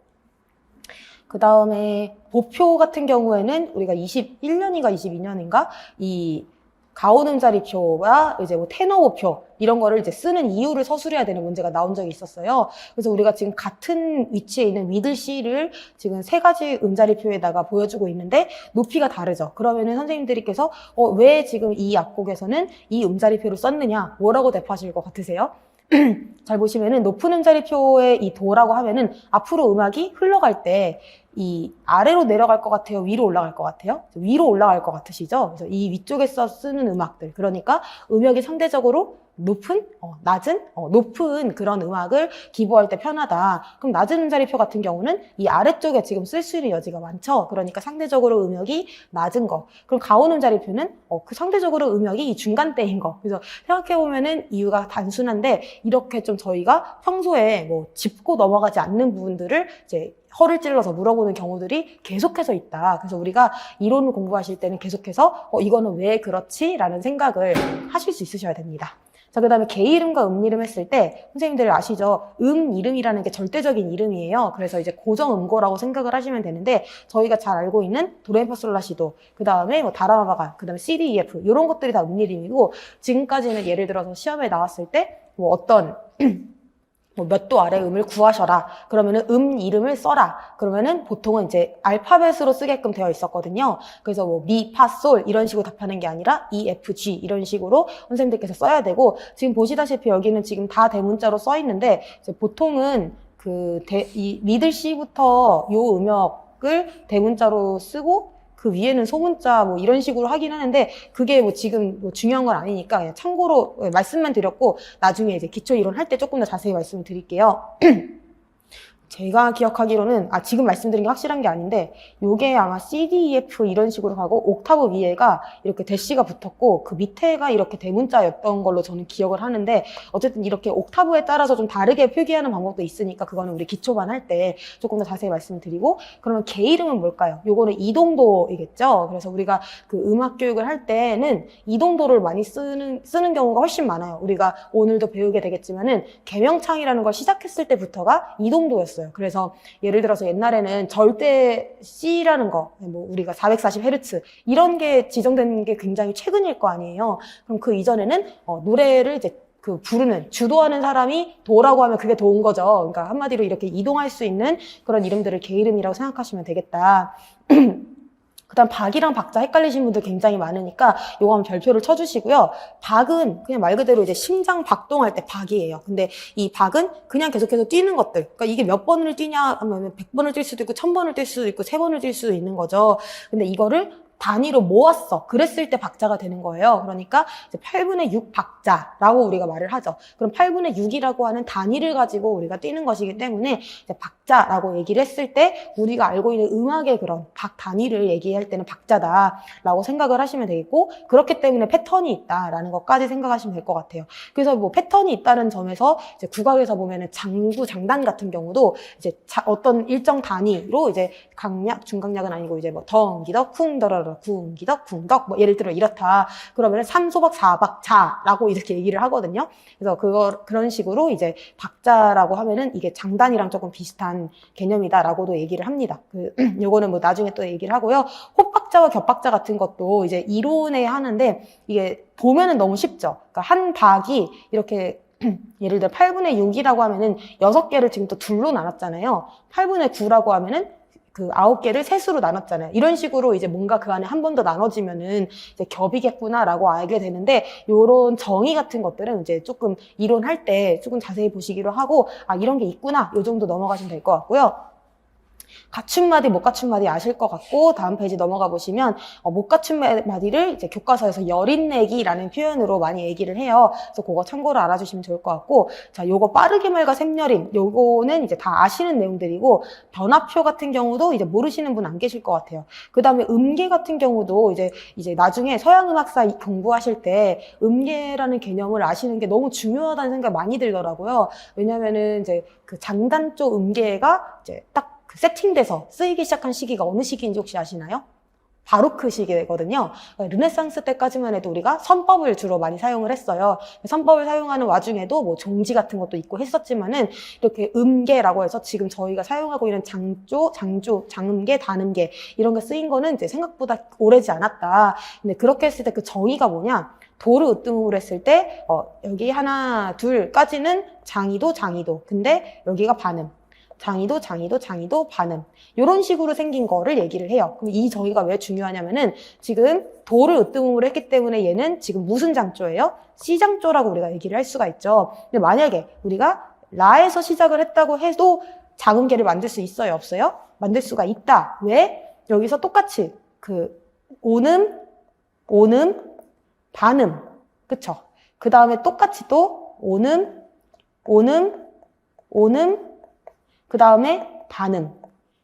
그 다음에 보표 같은 경우에는 우리가 21년인가 22년인가 이 가오음자리표와 이제 뭐 테너보표 이런 거를 이제 쓰는 이유를 서술해야 되는 문제가 나온 적이 있었어요. 그래서 우리가 지금 같은 위치에 있는 미들 C를 지금 3가지 음자리표에다가 보여주고 있는데 높이가 다르죠. 그러면은 선생님들께서 왜 지금 이 약곡에서는 이 음자리표를 썼느냐, 뭐라고 대답하실 것 같으세요? 잘 보시면은 높은 음자리표의 이 도라고 하면은 앞으로 음악이 흘러갈 때 이 아래로 내려갈 것 같아요? 위로 올라갈 것 같아요? 위로 올라갈 것 같으시죠? 그래서 이 위쪽에서 쓰는 음악들, 그러니까 음역이 상대적으로 높은, 낮은, 높은 그런 음악을 기보할 때 편하다. 그럼 낮은 음자리표 같은 경우는 이 아래쪽에 지금 쓸 수 있는 여지가 많죠. 그러니까 상대적으로 음역이 낮은 거. 그럼 가온 음자리표는 그 상대적으로 음역이 이 중간대인 거. 그래서 생각해보면은 이유가 단순한데, 이렇게 좀 저희가 평소에 뭐 짚고 넘어가지 않는 부분들을 이제 허를 찔러서 물어보는 경우들이 계속해서 있다. 그래서 우리가 이론을 공부하실 때는 계속해서 이거는 왜 그렇지? 라는 생각을 하실 수 있으셔야 됩니다. 자, 그 다음에 개 이름과 음 이름 했을 때 선생님들 아시죠? 이름이라는 게 절대적인 이름이에요. 그래서 이제 고정음고라고 생각을 하시면 되는데, 저희가 잘 알고 있는 도레미파솔라시도, 그 다음에 뭐 다라마가, 그 다음에 C, D, E, F 이런 것들이 다 이름이고, 지금까지는 예를 들어서 시험에 나왔을 때 뭐 어떤 몇 도 아래 음을 구하셔라. 그러면은 이름을 써라. 그러면은 보통은 이제 알파벳으로 쓰게끔 되어 있었거든요. 그래서 뭐 미, 파, 솔 이런 식으로 답하는 게 아니라 E, F, G 이런 식으로 선생님들께서 써야 되고, 지금 보시다시피 여기는 지금 다 대문자로 써 있는데, 이제 보통은 이 미들 C부터 요 음역을 대문자로 쓰고 그 위에는 소문자 뭐 이런 식으로 하긴 하는데, 그게 뭐 지금 뭐 중요한 건 아니니까 그냥 참고로 말씀만 드렸고, 나중에 이제 기초 이론 할 때 조금 더 자세히 말씀을 드릴게요. 제가 기억하기로는, 지금 말씀드린 게 확실한 게 아닌데, 요게 아마 C, D, E, F 이런 식으로 가고, 옥타브 위에가 이렇게 대시가 붙었고, 그 밑에가 이렇게 대문자였던 걸로 저는 기억을 하는데, 어쨌든 이렇게 옥타브에 따라서 좀 다르게 표기하는 방법도 있으니까, 그거는 우리 기초반 할 때 조금 더 자세히 말씀드리고, 그러면 개 이름은 뭘까요? 요거는 이동도이겠죠? 그래서 우리가 그 음악 교육을 할 때는 이동도를 많이 쓰는 경우가 훨씬 많아요. 우리가 오늘도 배우게 되겠지만은, 개명창이라는 걸 시작했을 때부터가 이동도였어요. 그래서 예를 들어서 옛날에는 절대 C라는 거, 뭐 우리가 440Hz 이런 게 지정된 게 굉장히 최근일 거 아니에요. 그럼 그 이전에는 노래를 이제 그 부르는, 주도하는 사람이 도라고 하면 그게 도인 거죠. 그러니까 한마디로 이렇게 이동할 수 있는 그런 이름들을 개 이름이라고 생각하시면 되겠다. 그다음 박이랑 박자 헷갈리신 분들 굉장히 많으니까 요거 한번 별표를 쳐주시고요. 박은 그냥 말 그대로 이제 심장 박동할 때 박이에요. 근데 이 박은 그냥 계속해서 뛰는 것들. 그러니까 이게 몇 번을 뛰냐 하면 100번을 뛸 수도 있고 1000번을 뛸 수도 있고 3번을 뛸 수도 있는 거죠. 근데 이거를 단위로 모았어. 그랬을 때 박자가 되는 거예요. 그러니까 이제 8분의 6 박자라고 우리가 말을 하죠. 그럼 8분의 6이라고 하는 단위를 가지고 우리가 뛰는 것이기 때문에 이제 박자라고 얘기를 했을 때 우리가 알고 있는 음악의 그런 박 단위를 얘기할 때는 박자다라고 생각을 하시면 되겠고, 그렇기 때문에 패턴이 있다라는 것까지 생각하시면 될 것 같아요. 그래서 뭐 패턴이 있다는 점에서 이제 국악에서 보면은 장구, 장단 같은 경우도 이제 어떤 일정 단위로 이제 강약, 중강약은 아니고 이제 뭐 덩기덕, 쿵더러러 궁기덕, 궁덕, 뭐 예를 들어 이렇다. 그러면 3소박, 4박, 자라고 이렇게 얘기를 하거든요. 그래서 그런 식으로 이제 박자라고 하면은 이게 장단이랑 조금 비슷한 개념이다라고도 얘기를 합니다. 요거는 뭐 나중에 또 얘기를 하고요. 홉박자와 겹박자 같은 것도 이제 이론에 하는데 이게 보면은 너무 쉽죠. 그러니까 한 박이 이렇게 예를 들어 8분의 6이라고 하면은 6개를 지금 또 둘로 나눴잖아요. 8분의 9라고 하면은 그 9개를 셋으로 나눴잖아요. 이런 식으로 이제 뭔가 그 안에 한 번 더 나눠지면은 이제 겹이겠구나라고 알게 되는데, 요런 정의 같은 것들은 이제 조금 이론할 때 조금 자세히 보시기로 하고, 이런 게 있구나. 요 정도 넘어가시면 될 것 같고요. 갖춘 마디, 못 갖춘 마디 아실 것 같고, 다음 페이지 넘어가 보시면 못 갖춘 마디를 이제 교과서에서 여린내기라는 표현으로 많이 얘기를 해요. 그래서 그거 참고로 알아주시면 좋을 것 같고, 자, 요거 빠르게 말과 샘여림, 요거는 이제 다 아시는 내용들이고, 변화표 같은 경우도 이제 모르시는 분 안 계실 것 같아요. 그 다음에 음계 같은 경우도 이제 나중에 서양음악사 공부하실 때 음계라는 개념을 아시는 게 너무 중요하다는 생각이 많이 들더라고요. 왜냐면은 이제 그 장단 쪽 음계가 이제 딱 그 세팅돼서 쓰이기 시작한 시기가 어느 시기인지 혹시 아시나요? 바로크 시기거든요. 르네상스 때까지만 해도 우리가 선법을 주로 많이 사용을 했어요. 선법을 사용하는 와중에도 뭐 종지 같은 것도 있고 했었지만은 이렇게 음계라고 해서 지금 저희가 사용하고 있는 장조, 장음계, 단음계 이런 게 쓰인 거는 이제 생각보다 오래지 않았다. 근데 그렇게 했을 때 그 정의가 뭐냐? 도를 으뜸으로 했을 때 여기 하나, 둘까지는 장이도. 근데 여기가 반음. 장이도, 반음. 이런 식으로 생긴 거를 얘기를 해요. 그럼 이 정의가 왜 중요하냐면은 지금 도를 으뜸음으로 했기 때문에 얘는 지금 무슨 장조예요? C장조라고 우리가 얘기를 할 수가 있죠. 근데 만약에 우리가 라에서 시작을 했다고 해도 장음계를 만들 수 있어요? 없어요? 만들 수가 있다. 왜? 여기서 똑같이 그 오음, 반음. 그쵸? 그 다음에 똑같이 또 오음, 그 다음에 반음.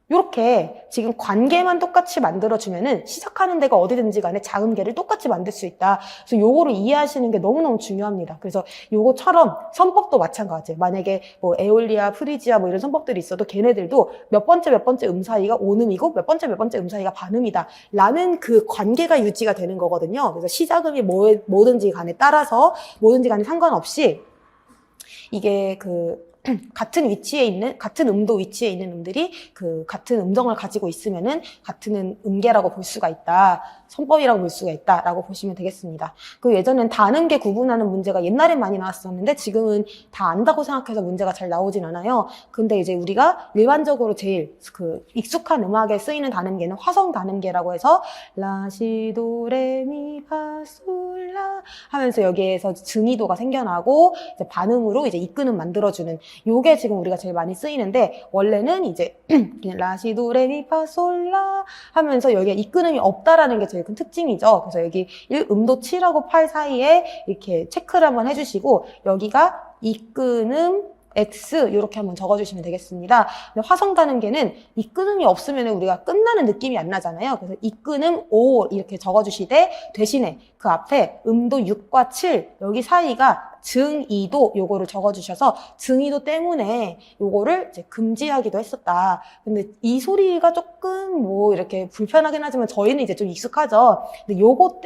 이렇게 지금 관계만 똑같이 만들어주면은 시작하는 데가 어디든지 간에 자음계를 똑같이 만들 수 있다. 그래서 요거를 이해하시는 게 너무너무 중요합니다. 그래서 요거처럼 선법도 마찬가지예요. 만약에 뭐 에올리아, 프리지아 뭐 이런 선법들이 있어도 걔네들도 몇 번째 음 사이가 오음이고 몇 번째 음 사이가 반음이다. 라는 그 관계가 유지가 되는 거거든요. 그래서 시작음이 뭐든지 간에 따라서 뭐든지 간에 상관없이 이게 같은 음도 위치에 있는 음들이 그 같은 음정을 가지고 있으면은 같은 음계라고 볼 수가 있다. 선법이라고 볼 수가 있다라고 보시면 되겠습니다. 그 예전엔 단음계 구분하는 문제가 옛날엔 많이 나왔었는데 지금은 다 안다고 생각해서 문제가 잘 나오진 않아요. 근데 이제 우리가 일반적으로 제일 그 익숙한 음악에 쓰이는 단음계는 화성 단음계라고 해서 라시도레미파솔라 하면서 여기에서 증이도가 생겨나고 이제 반음으로 이제 이끄는 만들어주는 요게 지금 우리가 제일 많이 쓰이는데 원래는 이제 그냥 라시도레미파솔라 하면서 여기에 이끄음이 없다라는 게 제일 큰 특징이죠. 그래서 여기 음도 7하고 8 사이에 이렇게 체크를 한번 해주시고 여기가 이끄음 X 이렇게 한번 적어주시면 되겠습니다. 근데 화성 단음계는 이 끊음이 없으면 우리가 끝나는 느낌이 안 나잖아요. 그래서 이 끊음 O 이렇게 적어주시되 대신에 그 앞에 음도 6과 7 여기 사이가 증이도 요거를 적어주셔서 증이도 때문에 요거를 이제 금지하기도 했었다. 근데 이 소리가 조금 뭐 이렇게 불편하긴 하지만 저희는 이제 좀 익숙하죠. 근데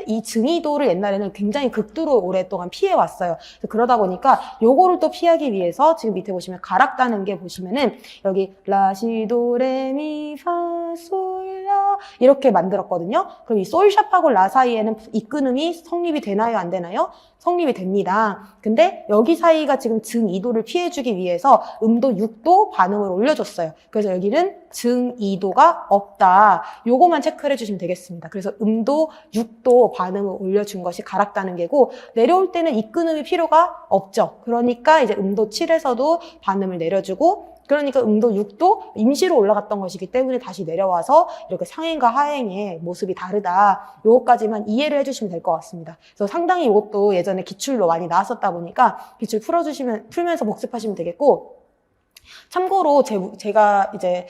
이 증이도를 옛날에는 굉장히 극도로 오랫동안 피해왔어요. 그러다 보니까 요거를 또 피하기 위해서 지금 밑에 보시면 가락다는 게 보시면은 여기 라시도레미파솔라 이렇게 만들었거든요. 그럼 이 솔샵하고 라 사이에는 이 끊음이 성립이 되나요? 안 되나요? 성립이 됩니다. 근데 여기 사이가 지금 증2도를 피해주기 위해서 음도 6도 반음을 올려줬어요. 그래서 여기는 증2도가 없다. 요거만 체크를 해주시면 되겠습니다. 그래서 음도 6도 반음을 올려준 것이 가락다는 게고 내려올 때는 이 끊음이 필요가 없죠. 그러니까 이제 음도 7에서도 반음을 내려주고 그러니까 음도 6도 임시로 올라갔던 것이기 때문에 다시 내려와서 이렇게 상행과 하행의 모습이 다르다. 요거까지만 이해를 해주시면 될 것 같습니다. 그래서 상당히 이것도 예전에 기출로 많이 나왔었다 보니까 기출 풀면서 복습하시면 되겠고 참고로 제가 이제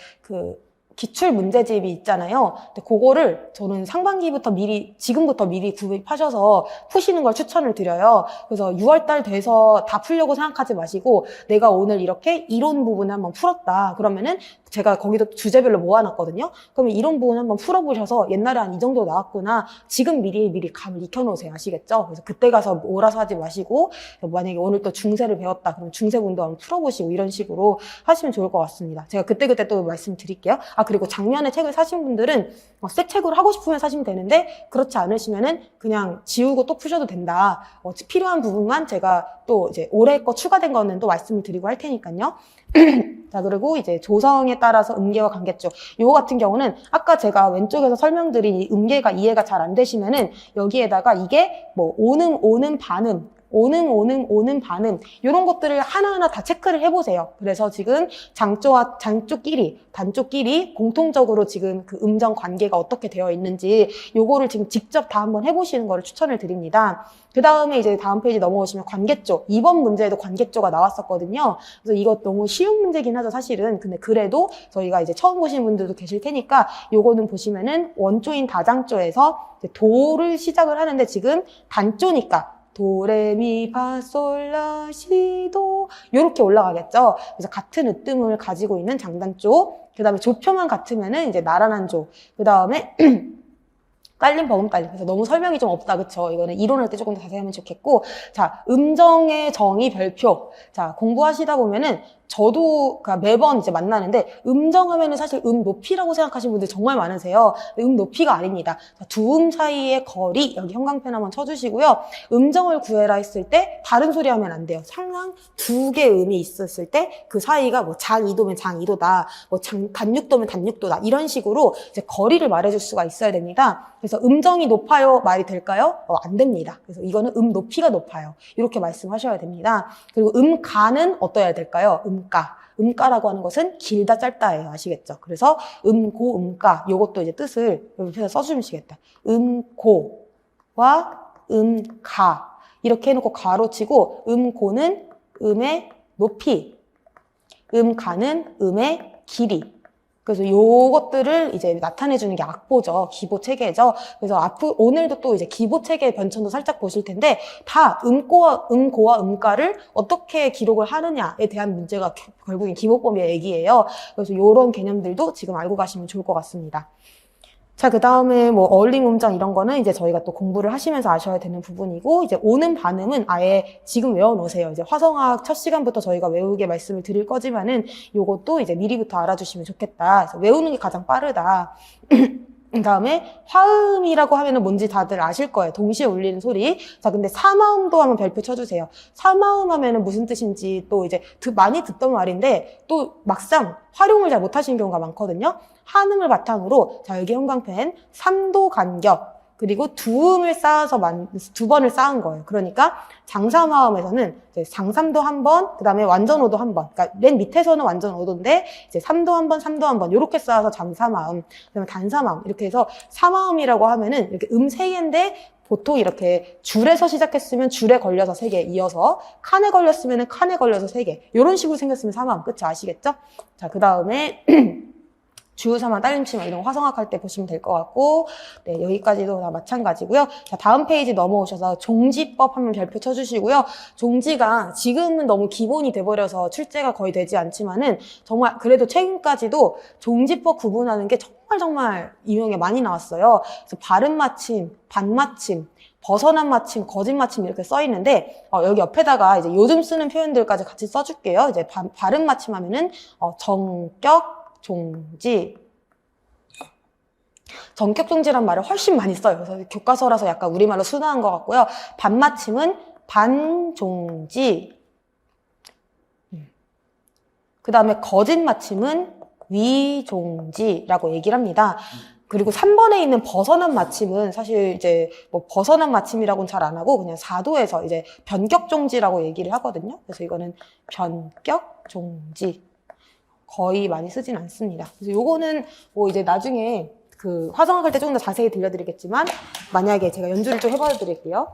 기출 문제집이 있잖아요. 근데 그거를 저는 상반기부터 지금부터 미리 구입하셔서 푸시는 걸 추천을 드려요. 그래서 6월달 돼서 다 풀려고 생각하지 마시고 내가 오늘 이렇게 이론 부분을 한번 풀었다. 그러면은 제가 거기도 주제별로 모아놨거든요. 그러면 이론 부분 한번 풀어보셔서 옛날에 한 이 정도 나왔구나. 지금 미리 감을 익혀놓으세요. 아시겠죠? 그래서 그때 가서 몰아서 하지 마시고 만약에 오늘 또 중세를 배웠다. 그럼 중세분도 한번 풀어보시고 이런 식으로 하시면 좋을 것 같습니다. 제가 그때 또 말씀드릴게요. 그리고 작년에 책을 사신 분들은 새 책으로 하고 싶으면 사시면 되는데 그렇지 않으시면은 그냥 지우고 또 푸셔도 된다. 필요한 부분만 제가 또 이제 올해 거 추가된 거는 또 말씀을 드리고 할 테니까요. 자, 그리고 이제 조성에 따라서 음계와 관계쪽. 요거 같은 경우는 아까 제가 왼쪽에서 설명드린 이 음계가 이해가 잘 안 되시면은 여기에다가 이게 뭐 오는, 반음, 오는, 반음 이런 것들을 하나하나 다 체크를 해보세요. 그래서 지금 장조와 장조끼리, 단조끼리 공통적으로 지금 그 음정 관계가 어떻게 되어 있는지 요거를 지금 직접 다 한번 해보시는 거를 추천을 드립니다. 그 다음에 이제 다음 페이지 넘어오시면 관계조. 이번 문제에도 관계조가 나왔었거든요. 그래서 이거 너무 쉬운 문제긴 하죠, 사실은. 근데 그래도 저희가 이제 처음 보신 분들도 계실 테니까 요거는 보시면은 원조인 다장조에서 도를 시작을 하는데 지금 단조니까 도레미파솔라시도 이렇게 올라가겠죠. 그래서 같은 으뜸을 가지고 있는 장단조. 그 다음에 조표만 같으면은 이제 나란한 조. 그 다음에 깔림, 버금, 깔림. 그래서 너무 설명이 좀 없다, 그쵸? 이거는 이론할 때 조금 더 자세히 하면 좋겠고. 자, 음정의 정의 별표. 자, 공부하시다 보면은 저도 매번 이제 만나는데 음정하면은 사실 음 높이라고 생각하시는 분들 정말 많으세요. 음 높이가 아닙니다. 두 음 사이의 거리, 여기 형광펜 한번 쳐주시고요. 음정을 구해라 했을 때 다른 소리 하면 안 돼요. 항상 두 개의 음이 있었을 때 그 사이가 뭐 장2도면 장2도다, 뭐 단육도면 단육도다 이런 식으로 이제 거리를 말해줄 수가 있어야 됩니다. 그래서 음정이 높아요 말이 될까요? 안 됩니다. 그래서 이거는 음 높이가 높아요. 이렇게 말씀하셔야 됩니다. 그리고 음가는 어떠해야 될까요? 음가라고 하는 것은 길다 짧다예요. 아시겠죠? 그래서 음고, 음가 요것도 이제 뜻을 옆에서 써주시겠다. 음고와 음가 이렇게 해놓고 가로치고 음고는 음의 높이, 음가는 음의 길이. 그래서 요것들을 이제 나타내주는 게 악보죠. 기보 체계죠. 그래서 오늘도 또 이제 기보 체계 변천도 살짝 보실 텐데, 다 음고와 음가를 어떻게 기록을 하느냐에 대한 문제가 결국엔 기본법의 얘기예요. 그래서 요런 개념들도 지금 알고 가시면 좋을 것 같습니다. 자, 그 다음에 뭐 어울림 음정 이런 거는 이제 저희가 또 공부를 하시면서 아셔야 되는 부분이고, 이제 오는 반음은 아예 지금 외워놓으세요. 이제 화성학 첫 시간부터 저희가 외우게 말씀을 드릴 거지만은 요것도 이제 미리부터 알아주시면 좋겠다. 그래서 외우는 게 가장 빠르다. 그 다음에 화음이라고 하면은 뭔지 다들 아실 거예요. 동시에 울리는 소리. 자, 근데 사마음도 한번 별표 쳐주세요. 사마음 하면은 무슨 뜻인지 또 이제 많이 듣던 말인데 또 막상 활용을 잘 못하시는 경우가 많거든요. 한음을 바탕으로, 자, 여기 형광펜 3도 간격, 그리고 두음을 쌓아서 두 번을 쌓은 거예요. 그러니까 장삼화음에서는 이제 장삼도 한 번, 그 다음에 완전오도 한 번. 그러니까 맨 밑에서는 완전오도인데 이제 삼도 한 번, 삼도 한 번 이렇게 쌓아서 장삼화음, 그다음에 단삼화음 이렇게 해서 삼화음이라고 하면은 이렇게 세 개인데 보통 이렇게 줄에서 시작했으면 줄에 걸려서 3개 이어서 칸에 걸렸으면 칸에 걸려서 3개 이런 식으로 생겼으면 삼화음 끝이 아시겠죠? 자, 그 다음에 주우사마, 딸림치마 이런 거 화성학할 때 보시면 될 것 같고, 네, 여기까지도 다 마찬가지고요. 자, 다음 페이지 넘어오셔서 종지법 한번 별표 쳐주시고요. 종지가 지금은 너무 기본이 돼버려서 출제가 거의 되지 않지만은 정말 그래도 최근까지도 종지법 구분하는 게 정말 임용에 많이 나왔어요. 그래서 발음 맞춤, 반맞춤, 벗어난 맞춤, 거짓 맞춤 이렇게 써 있는데 여기 옆에다가 이제 요즘 쓰는 표현들까지 같이 써줄게요. 이제 발음 맞춤 하면은 정격 종지. 전격종지란 말을 훨씬 많이 써요. 그래서 교과서라서 약간 우리말로 순화한 것 같고요. 반맞춤은 반종지. 그 다음에 거짓 맞춤은 위종지라고 얘기를 합니다. 그리고 3번에 있는 벗어난 맞춤은 사실 이제 뭐 벗어난 맞춤이라고는 잘 안 하고 그냥 사도에서 이제 변격종지라고 얘기를 하거든요. 그래서 이거는 변격종지. 거의 많이 쓰진 않습니다. 그래서 요거는 뭐 이제 나중에 그 화성학할 때 조금 더 자세히 들려드리겠지만 만약에 제가 연주를 좀 해봐 드릴게요.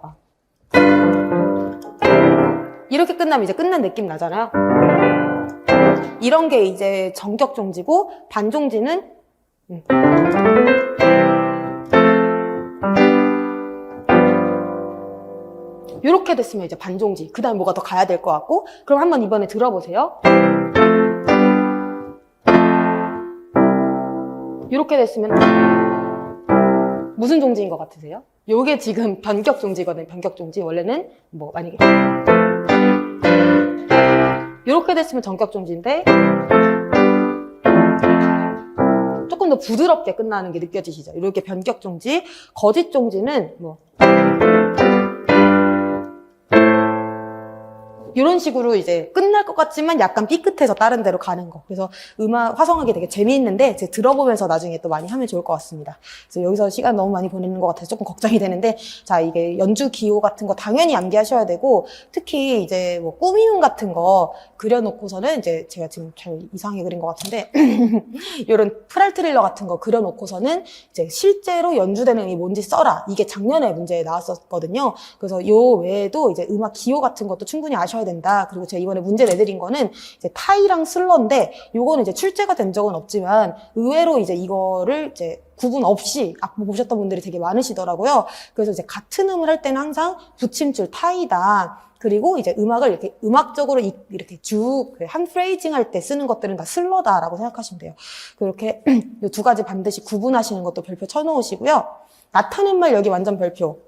이렇게 끝나면 이제 끝난 느낌 나잖아요. 이런 게 이제 정격종지고 반종지는 이렇게 됐으면 이제 반종지. 그 다음에 뭐가 더 가야 될 것 같고 그럼 한번 이번에 들어보세요. 이렇게 됐으면 무슨 종지인 것 같으세요? 요게 지금 변격종지거든요. 변격종지. 원래는 뭐 만약에 이렇게 됐으면 정격종지인데 조금 더 부드럽게 끝나는 게 느껴지시죠? 이렇게 변격종지. 거짓종지는 뭐 이런 식으로 이제 끝날 것 같지만 약간 삐끗해서 다른 데로 가는 거. 그래서 음악 화성하기 되게 재미있는데 제 들어보면서 나중에 또 많이 하면 좋을 것 같습니다. 그래서 여기서 시간 너무 많이 보내는 것 같아서 조금 걱정이 되는데 자 이게 연주 기호 같은 거 당연히 암기하셔야 되고 특히 이제 뭐 꾸미움 같은 거 그려놓고서는 이제 제가 지금 잘 이상하게 그린 것 같은데 이런 프랄트릴러 같은 거 그려놓고서는 이제 실제로 연주되는 음이 뭔지 써라. 이게 작년에 문제에 나왔었거든요. 그래서 요 외에도 이제 음악 기호 같은 것도 충분히 아셔야 된다. 그리고 제가 이번에 문제 내드린 거는 이제 타이랑 슬러인데 요거는 이제 출제가 된 적은 없지만 의외로 이제 이거를 이제 구분 없이 악보 보셨던 분들이 되게 많으시더라고요. 그래서 이제 같은 음을 할 때는 항상 붙임줄 타이다. 그리고 이제 음악을 이렇게 음악적으로 이렇게 쭉 한 프레이징 할 때 쓰는 것들은 다 슬러다라고 생각하시면 돼요. 그렇게 이 두 가지 반드시 구분하시는 것도 별표 쳐놓으시고요. 나타낸 말 여기 완전 별표.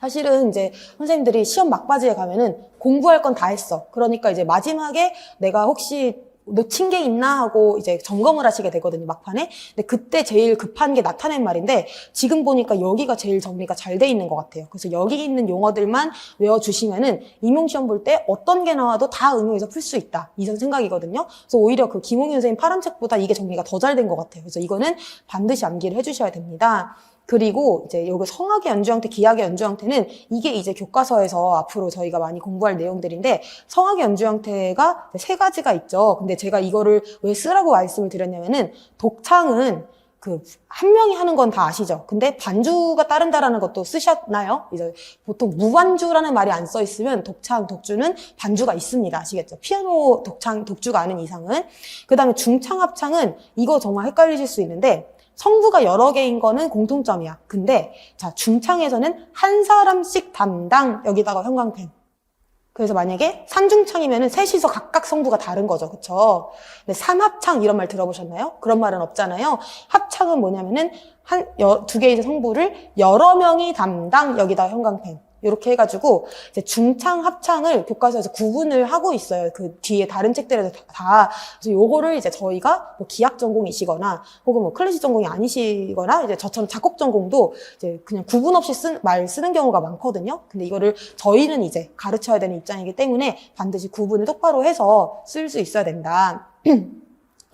사실은 이제 선생님들이 시험 막바지에 가면은 공부할 건 다 했어. 그러니까 이제 마지막에 내가 혹시 놓친 게 있나 하고 이제 점검을 하시게 되거든요, 막판에. 근데 그때 제일 급한 게 나타낸 말인데 지금 보니까 여기가 제일 정리가 잘 돼 있는 것 같아요. 그래서 여기 있는 용어들만 외워주시면은 임용시험 볼 때 어떤 게 나와도 다 응용해서 풀 수 있다. 이런 생각이거든요. 그래서 오히려 그 김홍윤 선생님 파란 책보다 이게 정리가 더 잘 된 것 같아요. 그래서 이거는 반드시 암기를 해주셔야 됩니다. 그리고 이제 여기 성악의 연주 형태, 기악의 연주 형태는 이게 이제 교과서에서 앞으로 저희가 많이 공부할 내용들인데 성악의 연주 형태가 세 가지가 있죠. 근데 제가 이거를 왜 쓰라고 말씀을 드렸냐면은 독창은 그 한 명이 하는 건 다 아시죠? 근데 반주가 따른다라는 것도 쓰셨나요? 이제 보통 무반주라는 말이 안 써 있으면 독창, 독주는 반주가 있습니다. 아시겠죠? 피아노 독창, 독주가 아닌 이상은. 그 다음에 중창, 합창은 이거 정말 헷갈리실 수 있는데 성부가 여러 개인 거는 공통점이야. 근데 자 중창에서는 한 사람씩 담당 여기다가 형광펜. 그래서 만약에 산중창이면은 셋이서 각각 성부가 다른 거죠. 그쵸? 근데 삼합창 이런 말 들어보셨나요? 그런 말은 없잖아요. 합창은 뭐냐면은 두 개의 성부를 여러 명이 담당 여기다가 형광펜. 이렇게 해가지고 이제 중창, 합창을 교과서에서 구분을 하고 있어요. 그 뒤에 다른 책들에서 다. 그래서 요거를 이제 저희가 뭐 기악 전공이시거나 혹은 뭐 클래식 전공이 아니시거나 이제 저처럼 작곡 전공도 이제 그냥 구분 없이 말 쓰는 경우가 많거든요. 근데 이거를 저희는 이제 가르쳐야 되는 입장이기 때문에 반드시 구분을 똑바로 해서 쓸 수 있어야 된다.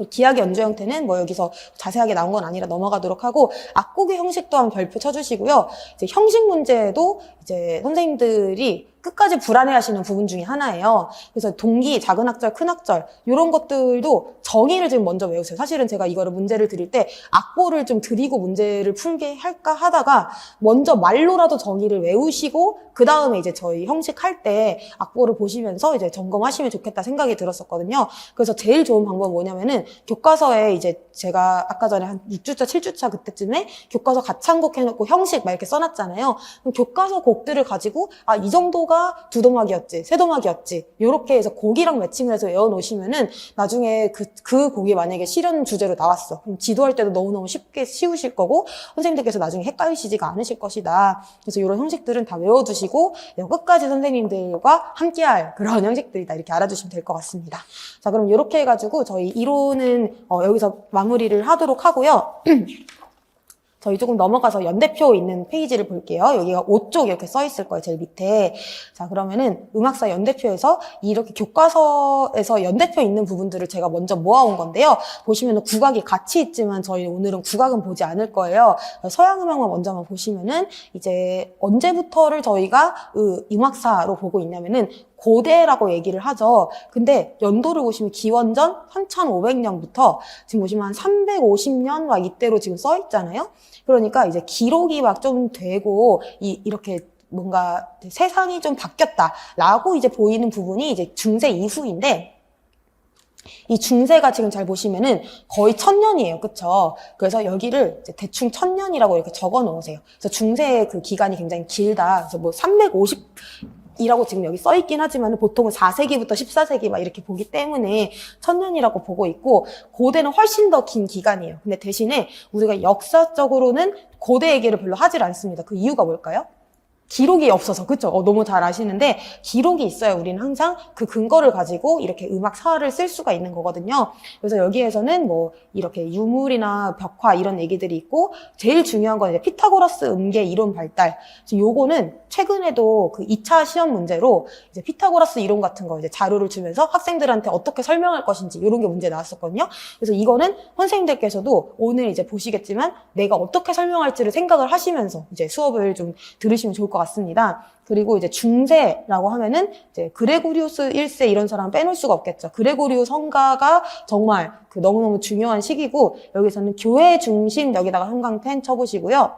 기하기 연주 형태는 뭐 여기서 자세하게 나온 건 아니라 넘어가도록 하고, 악곡의 형식도 한번 별표 쳐주시고요. 이제 형식 문제도 이제 선생님들이 끝까지 불안해하시는 부분 중에 하나예요. 그래서 동기, 작은 악절, 큰 악절 이런 것들도 정의를 지금 먼저 외우세요. 사실은 제가 이거를 문제를 드릴 때 악보를 좀 드리고 문제를 풀게 할까 하다가 먼저 말로라도 정의를 외우시고 그 다음에 이제 저희 형식 할 때 악보를 보시면서 이제 점검하시면 좋겠다 생각이 들었었거든요. 그래서 제일 좋은 방법은 뭐냐면은 교과서에 이제 제가 아까 전에 한 6주차, 7주차 그때쯤에 교과서 가창곡 해놓고 형식 막 이렇게 써놨잖아요. 그럼 교과서 곡들을 가지고 이 정도가 두도막이었지, 세도막이었지 이렇게 해서 곡이랑 매칭을 해서 외워놓으시면은 나중에 그 곡이 만약에 실연 주제로 나왔어. 그럼 지도할 때도 너무너무 쉽게 쉬우실 거고 선생님들께서 나중에 헷갈리시지가 않으실 것이다. 그래서 이런 형식들은 다 외워두시고 끝까지 선생님들과 함께할 그런 형식들이다 이렇게 알아두시면 될 것 같습니다. 자, 그럼 이렇게 해가지고 저희 이론은 여기서 마무리를 하도록 하고요. 저희 조금 넘어가서 연대표 있는 페이지를 볼게요. 여기가 5쪽 이렇게 써 있을 거예요, 제일 밑에. 자, 그러면은 음악사 연대표에서 이렇게 교과서에서 연대표 있는 부분들을 제가 먼저 모아온 건데요. 보시면은 국악이 같이 있지만 저희 오늘은 국악은 보지 않을 거예요. 서양 음악만 먼저 한번 보시면은 이제 언제부터를 저희가 음악사로 보고 있냐면은 고대라고 얘기를 하죠. 근데 연도를 보시면 기원전 3500년부터 지금 보시면 한 350년 막 이때로 지금 써 있잖아요. 그러니까 이제 기록이 막 좀 되고 이렇게 뭔가 세상이 좀 바뀌었다라고 이제 보이는 부분이 이제 중세 이후인데 이 중세가 지금 잘 보시면은 거의 1000년이에요. 그쵸? 그래서 여기를 이제 대충 1000년이라고 이렇게 적어 놓으세요. 그래서 중세의 그 기간이 굉장히 길다. 그래서 뭐 350이라고 지금 여기 써 있긴 하지만 보통은 4세기부터 14세기 막 이렇게 보기 때문에 1000년이라고 보고 있고 고대는 훨씬 더 긴 기간이에요. 근데 대신에 우리가 역사적으로는 고대 얘기를 별로 하질 않습니다. 그 이유가 뭘까요? 기록이 없어서, 그쵸? 너무 잘 아시는데, 기록이 있어야 우리는 항상 그 근거를 가지고 이렇게 음악사를 쓸 수가 있는 거거든요. 그래서 여기에서는 뭐, 이렇게 유물이나 벽화 이런 얘기들이 있고, 제일 중요한 건 이제 피타고라스 음계 이론 발달. 요거는 최근에도 그 2차 시험 문제로 이제 피타고라스 이론 같은 거 이제 자료를 주면서 학생들한테 어떻게 설명할 것인지 이런 게 문제 나왔었거든요. 그래서 이거는 선생님들께서도 오늘 이제 보시겠지만 내가 어떻게 설명할지를 생각을 하시면서 이제 수업을 좀 들으시면 좋을 것 같습니다. 그리고 이제 중세라고 하면은 이제 그레고리우스 1세 이런 사람 빼놓을 수가 없겠죠. 그레고리오 성가가 정말 그 너무너무 중요한 시기고 여기서는 교회 중심 여기다가 형광펜 쳐보시고요.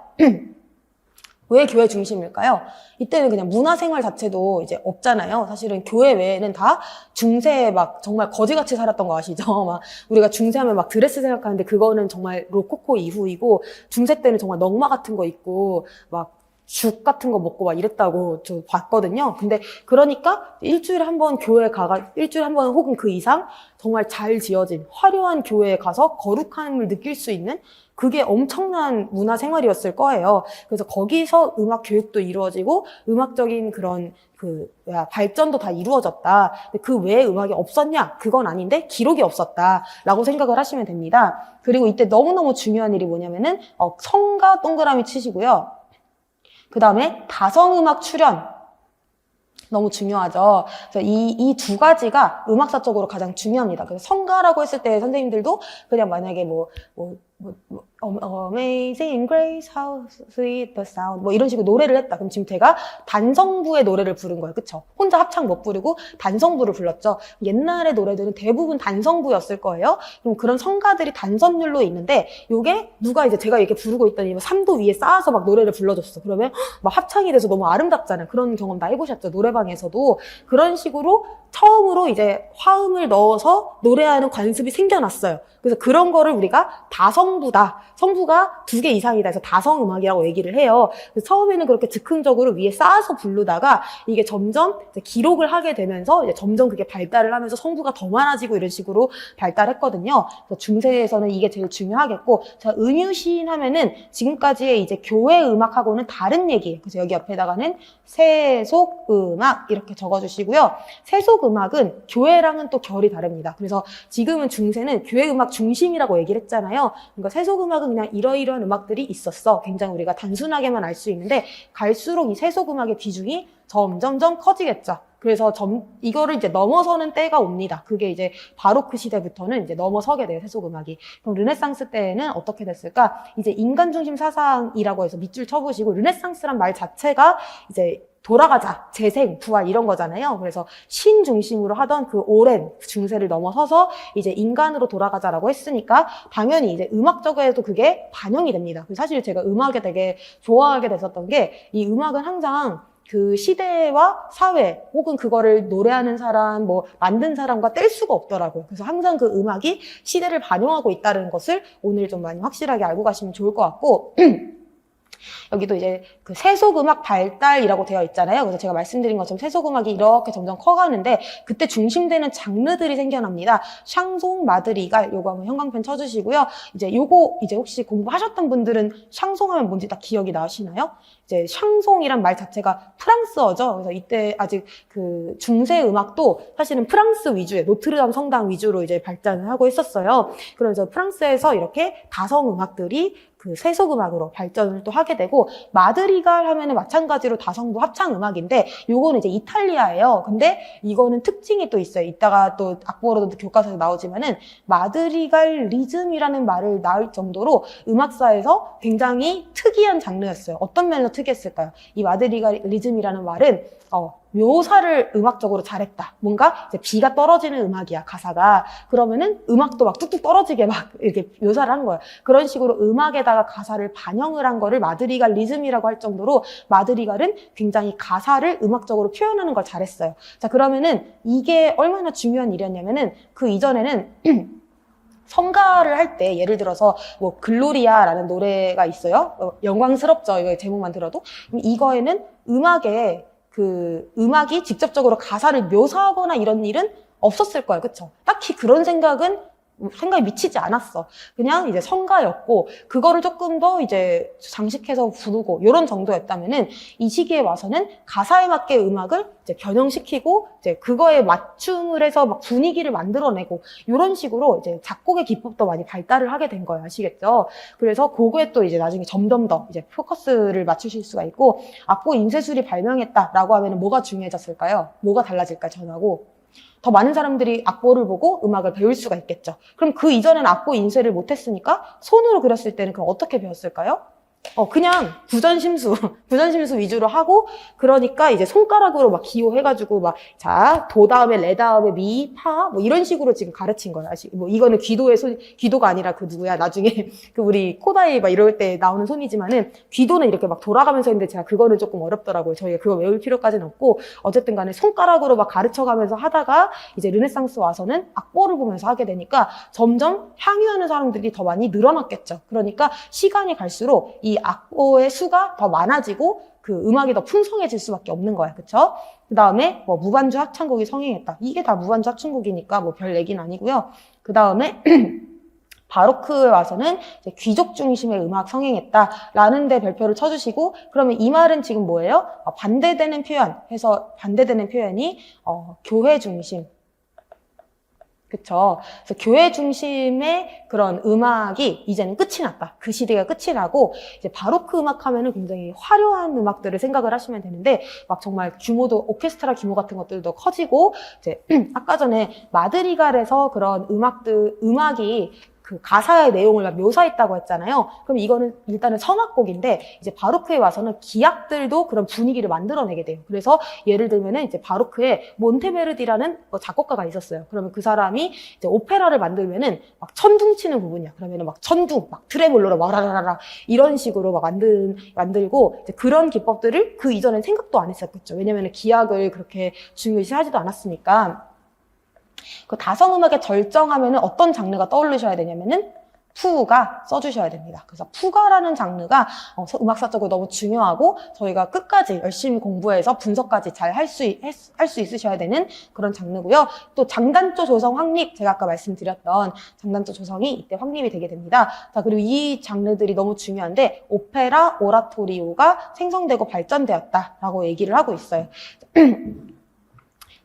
왜 교회 중심일까요? 이때는 그냥 문화생활 자체도 이제 없잖아요. 사실은 교회 외에는 다 중세에 막 정말 거지같이 살았던 거 아시죠? 막 우리가 중세하면 막 드레스 생각하는데 그거는 정말 로코코 이후이고 중세 때는 정말 넝마 같은 거 입고 막 죽 같은 거 먹고 막 이랬다고 저 봤거든요. 근데 그러니까 일주일에 한 번 교회 일주일에 한 번 혹은 그 이상 정말 잘 지어진 화려한 교회에 가서 거룩함을 느낄 수 있는 그게 엄청난 문화 생활이었을 거예요. 그래서 거기서 음악 교육도 이루어지고 음악적인 그런 발전도 다 이루어졌다. 근데 그 외에 음악이 없었냐? 그건 아닌데 기록이 없었다라고 생각을 하시면 됩니다. 그리고 이때 너무너무 중요한 일이 뭐냐면은 성가 동그라미 치시고요. 그 다음에 다성음악 출연. 너무 중요하죠. 그래서 이 두 가지가 음악사적으로 가장 중요합니다. 그래서 성가라고 했을 때 선생님들도 그냥 만약에 Amazing Grace, How Sweet the Sound 뭐 이런 식으로 노래를 했다. 그럼 지금 제가 단성부의 노래를 부른 거예요. 그쵸? 혼자 합창 못 부르고 단성부를 불렀죠. 옛날의 노래들은 대부분 단성부였을 거예요. 그럼 그런 성가들이 단선율로 있는데 요게 누가 이제 제가 이렇게 부르고 있더니 3도 위에 쌓아서 막 노래를 불러줬어. 그러면 막 합창이 돼서 너무 아름답잖아요. 그런 경험 다 해보셨죠? 노래방에서도. 그런 식으로 처음으로 이제 화음을 넣어서 노래하는 관습이 생겨났어요. 그래서 그런 거를 우리가 다성부다. 성부가 2개 이상이다 해서 다성음악이라고 얘기를 해요. 그래서 처음에는 그렇게 즉흥적으로 위에 쌓아서 부르다가 이게 점점 이제 기록을 하게 되면서 이제 점점 그게 발달을 하면서 성부가 더 많아지고 이런 식으로 발달했거든요. 그래서 중세에서는 이게 제일 중요하겠고, 자, 은유시인 하면은 지금까지의 이제 교회 음악하고는 다른 얘기예요. 그래서 여기 옆에다가는 세속음악 이렇게 적어주시고요. 세속음악은 교회랑은 또 결이 다릅니다. 그래서 지금은 중세는 교회 음악 중심이라고 얘기를 했잖아요. 그러니까 세속음악은 그냥 이러이러한 음악들이 있었어. 굉장히 우리가 단순하게만 알 수 있는데 갈수록 이 세속음악의 비중이 점점점 커지겠죠. 그래서 이거를 이제 넘어서는 때가 옵니다. 그게 이제 바로크 시대부터는 이제 넘어서게 돼요, 세속음악이. 그럼 르네상스 때에는 어떻게 됐을까? 이제 인간 중심 사상이라고 해서 밑줄 쳐보시고, 르네상스란 말 자체가 이제 돌아가자, 재생, 부활 이런 거잖아요. 그래서 신 중심으로 하던 그 오랜 중세를 넘어서서 이제 인간으로 돌아가자라고 했으니까 당연히 이제 음악적에도 그게 반영이 됩니다. 사실 제가 음악에 되게 좋아하게 됐었던 게, 이 음악은 항상 그 시대와 사회 혹은 그거를 노래하는 사람, 뭐 만든 사람과 뗄 수가 없더라고요. 그래서 항상 그 음악이 시대를 반영하고 있다는 것을 오늘 좀 많이 확실하게 알고 가시면 좋을 것 같고 여기도 이제 그 세속음악 발달이라고 되어 있잖아요. 그래서 제가 말씀드린 것처럼 세속음악이 이렇게 점점 커가는데 그때 중심되는 장르들이 생겨납니다. 샹송, 마드리갈, 요거 한번 형광펜 쳐주시고요. 이제 요거 이제 혹시 공부하셨던 분들은 샹송하면 뭔지 다 기억이 나시나요? 이제 샹송이란 말 자체가 프랑스어죠. 그래서 이때 아직 그 중세 음악도 사실은 프랑스 위주의 노트르담 성당 위주로 이제 발전을 하고 있었어요. 그래서 프랑스에서 이렇게 다성 음악들이 그 세속음악으로 발전을 또 하게 되고, 마드리갈 하면은 마찬가지로 다성부 합창 음악인데 요거는 이제 이탈리아예요. 근데 이거는 특징이 또 있어요. 이따가 또 악보로도 교과서에 나오지만은 마드리갈 리즘이라는 말을 낳을 정도로 음악사에서 굉장히 특이한 장르였어요. 어떤 면에서 특이했을까요? 이 마드리갈 리즘이라는 말은 묘사를 음악적으로 잘했다. 뭔가 이제 비가 떨어지는 음악이야, 가사가. 그러면은 음악도 막 뚝뚝 떨어지게 막 이렇게 묘사를 한 거야. 그런 식으로 음악에다가 가사를 반영을 한 거를 마드리갈 리즘이라고 할 정도로 마드리갈은 굉장히 가사를 음악적으로 표현하는 걸 잘했어요. 자, 그러면은 이게 얼마나 중요한 일이었냐면은 그 이전에는 성가를 할 때 예를 들어서 뭐 글로리아라는 노래가 있어요. 영광스럽죠. 이거 제목만 들어도. 이거에는 음악이 직접적으로 가사를 묘사하거나 이런 일은 없었을 거예요. 그쵸? 딱히 그런 생각이 미치지 않았어. 그냥 이제 성가였고, 그거를 조금 더 이제 장식해서 부르고, 요런 정도였다면은, 이 시기에 와서는 가사에 맞게 음악을 이제 변형시키고, 이제 그거에 맞춤을 해서 막 분위기를 만들어내고, 요런 식으로 이제 작곡의 기법도 많이 발달을 하게 된 거예요. 아시겠죠? 그래서 그거에 또 이제 나중에 점점 더 이제 포커스를 맞추실 수가 있고, 악보 인쇄술이 발명했다라고 하면은 뭐가 중요해졌을까요? 뭐가 달라질까요? 전하고. 더 많은 사람들이 악보를 보고 음악을 배울 수가 있겠죠. 그럼 그 이전에는 악보 인쇄를 못했으니까 손으로 그렸을 때는 그럼 어떻게 배웠을까요? 그냥 부전심수 위주로 하고, 그러니까 이제 손가락으로 막 기호해가지고 막, 자, 도 다음에 레 다음에 미, 파, 뭐 이런 식으로 지금 가르친 거예요. 뭐 이거는 귀도가 아니라 그 누구야, 나중에 그 우리 코다이 막 이럴 때 나오는 손이지만은, 귀도는 이렇게 막 돌아가면서 했는데 제가 그거는 조금 어렵더라고요. 저희가 그거 외울 필요까지는 없고, 어쨌든 간에 손가락으로 막 가르쳐가면서 하다가, 이제 르네상스 와서는 악보를 보면서 하게 되니까 점점 향유하는 사람들이 더 많이 늘어났겠죠. 그러니까 시간이 갈수록 이 악보의 수가 더 많아지고 그 음악이 더 풍성해질 수밖에 없는 거야. 그쵸? 그 다음에 뭐 무반주 합창곡이 성행했다. 이게 다 무반주 합창곡이니까 뭐 별 얘기는 아니고요. 그 다음에 바로크에 와서는 이제 귀족 중심의 음악 성행했다라는 데 별표를 쳐주시고, 그러면 이 말은 지금 뭐예요? 반대되는 표현이 교회 중심. 그쵸. 그래서 교회 중심의 그런 음악이 이제는 끝이 났다. 그 시대가 끝이 나고, 이제 바로크 음악 하면은 굉장히 화려한 음악들을 생각을 하시면 되는데, 막 정말 규모도, 오케스트라 규모 같은 것들도 커지고, 이제, 아까 전에 마드리갈에서 그런 음악이 그 가사의 내용을 막 묘사했다고 했잖아요. 그럼 이거는 일단은 성악곡인데, 이제 바로크에 와서는 기악들도 그런 분위기를 만들어내게 돼요. 그래서 예를 들면은 이제 바로크에 몬테베르디라는 작곡가가 있었어요. 그러면 그 사람이 이제 오페라를 만들면은 막 천둥 치는 부분이야. 그러면은 막 천둥, 막 트레몰로로 와라라라 이런 식으로 막 만들고, 이제 그런 기법들을 그 이전엔 생각도 안 했었겠죠. 왜냐면은 기악을 그렇게 중요시 하지도 않았으니까. 그 다성음악의 절정하면은 어떤 장르가 떠오르셔야 되냐면은 푸가 써주셔야 됩니다. 그래서 푸가라는 장르가 음악사적으로 너무 중요하고, 저희가 끝까지 열심히 공부해서 분석까지 잘 할 수 있으셔야 되는 그런 장르고요. 또 장단조 조성 확립, 제가 아까 말씀드렸던 장단조 조성이 이때 확립이 되게 됩니다. 자, 그리고 이 장르들이 너무 중요한데 오페라, 오라토리오가 생성되고 발전되었다라고 얘기를 하고 있어요.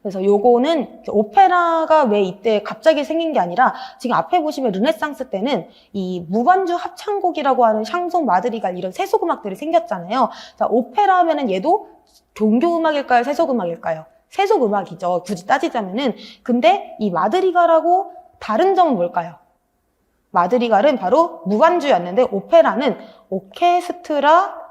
그래서 요거는 오페라가 왜 이때 갑자기 생긴 게 아니라, 지금 앞에 보시면 르네상스 때는 이 무반주 합창곡이라고 하는 샹송, 마드리갈 이런 세속음악들이 생겼잖아요. 자, 오페라 하면은 얘도 종교음악일까요? 세속음악일까요? 세속 음악이죠. 굳이 따지자면은. 근데 이 마드리갈하고 다른 점은 뭘까요? 마드리갈은 바로 무반주였는데 오페라는 오케스트라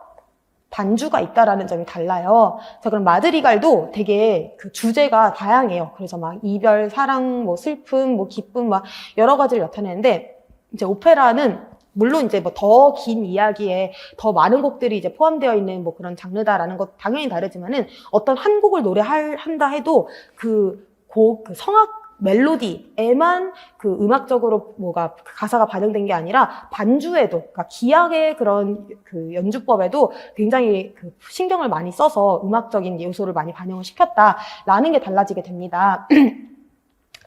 반주가 있다라는 점이 달라요. 자, 그럼 마드리갈도 되게 그 주제가 다양해요. 그래서 막 이별, 사랑, 뭐 슬픔, 뭐 기쁨, 막 여러 가지를 나타내는데 이제 오페라는 물론 이제 뭐 더 긴 이야기에 더 많은 곡들이 이제 포함되어 있는 뭐 그런 장르다라는 것 당연히 다르지만은 어떤 한 곡을 노래한다 해도 그 곡, 그 성악 멜로디에만 그 음악적으로 뭐가 가사가 반영된 게 아니라 반주에도, 그러니까 기악의 그런 그 연주법에도 굉장히 그 신경을 많이 써서 음악적인 요소를 많이 반영을 시켰다라는 게 달라지게 됩니다.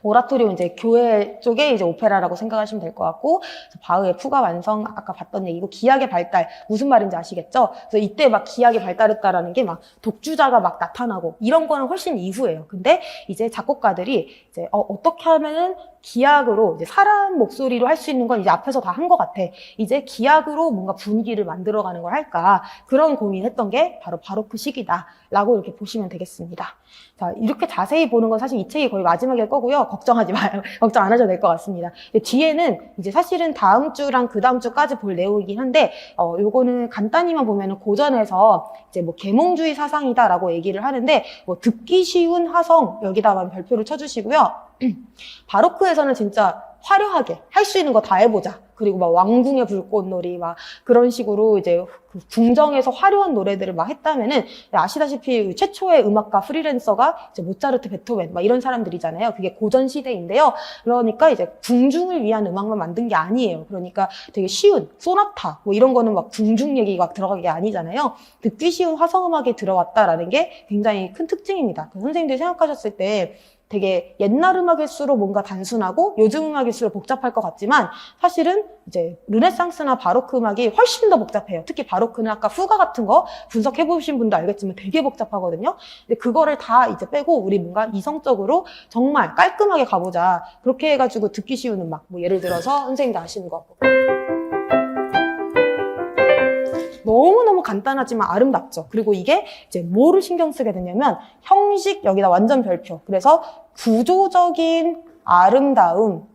오라토리오 이제 교회 쪽에 이제 오페라라고 생각하시면 될 것 같고, 바흐의 푸가 완성 아까 봤던 얘기고, 기악의 발달 무슨 말인지 아시겠죠? 그래서 이때 막 기악이 발달했다라는 게 막 독주자가 막 나타나고 이런 거는 훨씬 이후예요. 근데 이제 작곡가들이 이제 어떻게 하면은 기악으로 이제 사람 목소리로 할 수 있는 건 이제 앞에서 다 한 것 같아. 이제 기악으로 뭔가 분위기를 만들어가는 걸 할까? 그런 고민했던 게 바로 바로크 시기다라고 이렇게 보시면 되겠습니다. 자, 이렇게 자세히 보는 건 사실 이 책이 거의 마지막일 거고요. 걱정하지 마요. 걱정 안 하셔도 될 것 같습니다. 뒤에는 이제 사실은 다음 주랑 그 다음 주까지 볼 내용이긴 한데, 요거는 간단히만 보면은 고전에서 이제 뭐 계몽주의 사상이다라고 얘기를 하는데, 뭐 듣기 쉬운 화성 여기다만 별표를 쳐주시고요. 바로크에서는 진짜 화려하게 할 수 있는 거 다 해보자. 그리고 막 왕궁의 불꽃놀이 막 그런 식으로 이제 그 궁정에서 화려한 노래들을 막 했다면은 아시다시피 최초의 음악가 프리랜서가 이제 모차르트, 베토벤 막 이런 사람들이잖아요. 그게 고전 시대인데요. 그러니까 이제 궁중을 위한 음악만 만든 게 아니에요. 그러니까 되게 쉬운 소나타 뭐 이런 거는 막 궁중 얘기가 막 들어간 게 아니잖아요. 듣기 쉬운 화성음악에 들어왔다라는 게 굉장히 큰 특징입니다. 그 선생님들이 생각하셨을 때 되게 옛날 음악일수록 뭔가 단순하고 요즘 음악일수록 복잡할 것 같지만 사실은 이제 르네상스나 바로크 음악이 훨씬 더 복잡해요. 특히 바로크는 아까 후가 같은 거 분석해보신 분도 알겠지만 되게 복잡하거든요. 근데 그거를 다 이제 빼고 우리 뭔가 이성적으로 정말 깔끔하게 가보자. 그렇게 해가지고 듣기 쉬운 음악. 뭐 예를 들어서 선생님도 아시는 거. 너무너무 간단하지만 아름답죠. 그리고 이게 이제 뭐를 신경 쓰게 되냐면 형식 여기다 완전 별표. 그래서 구조적인 아름다움.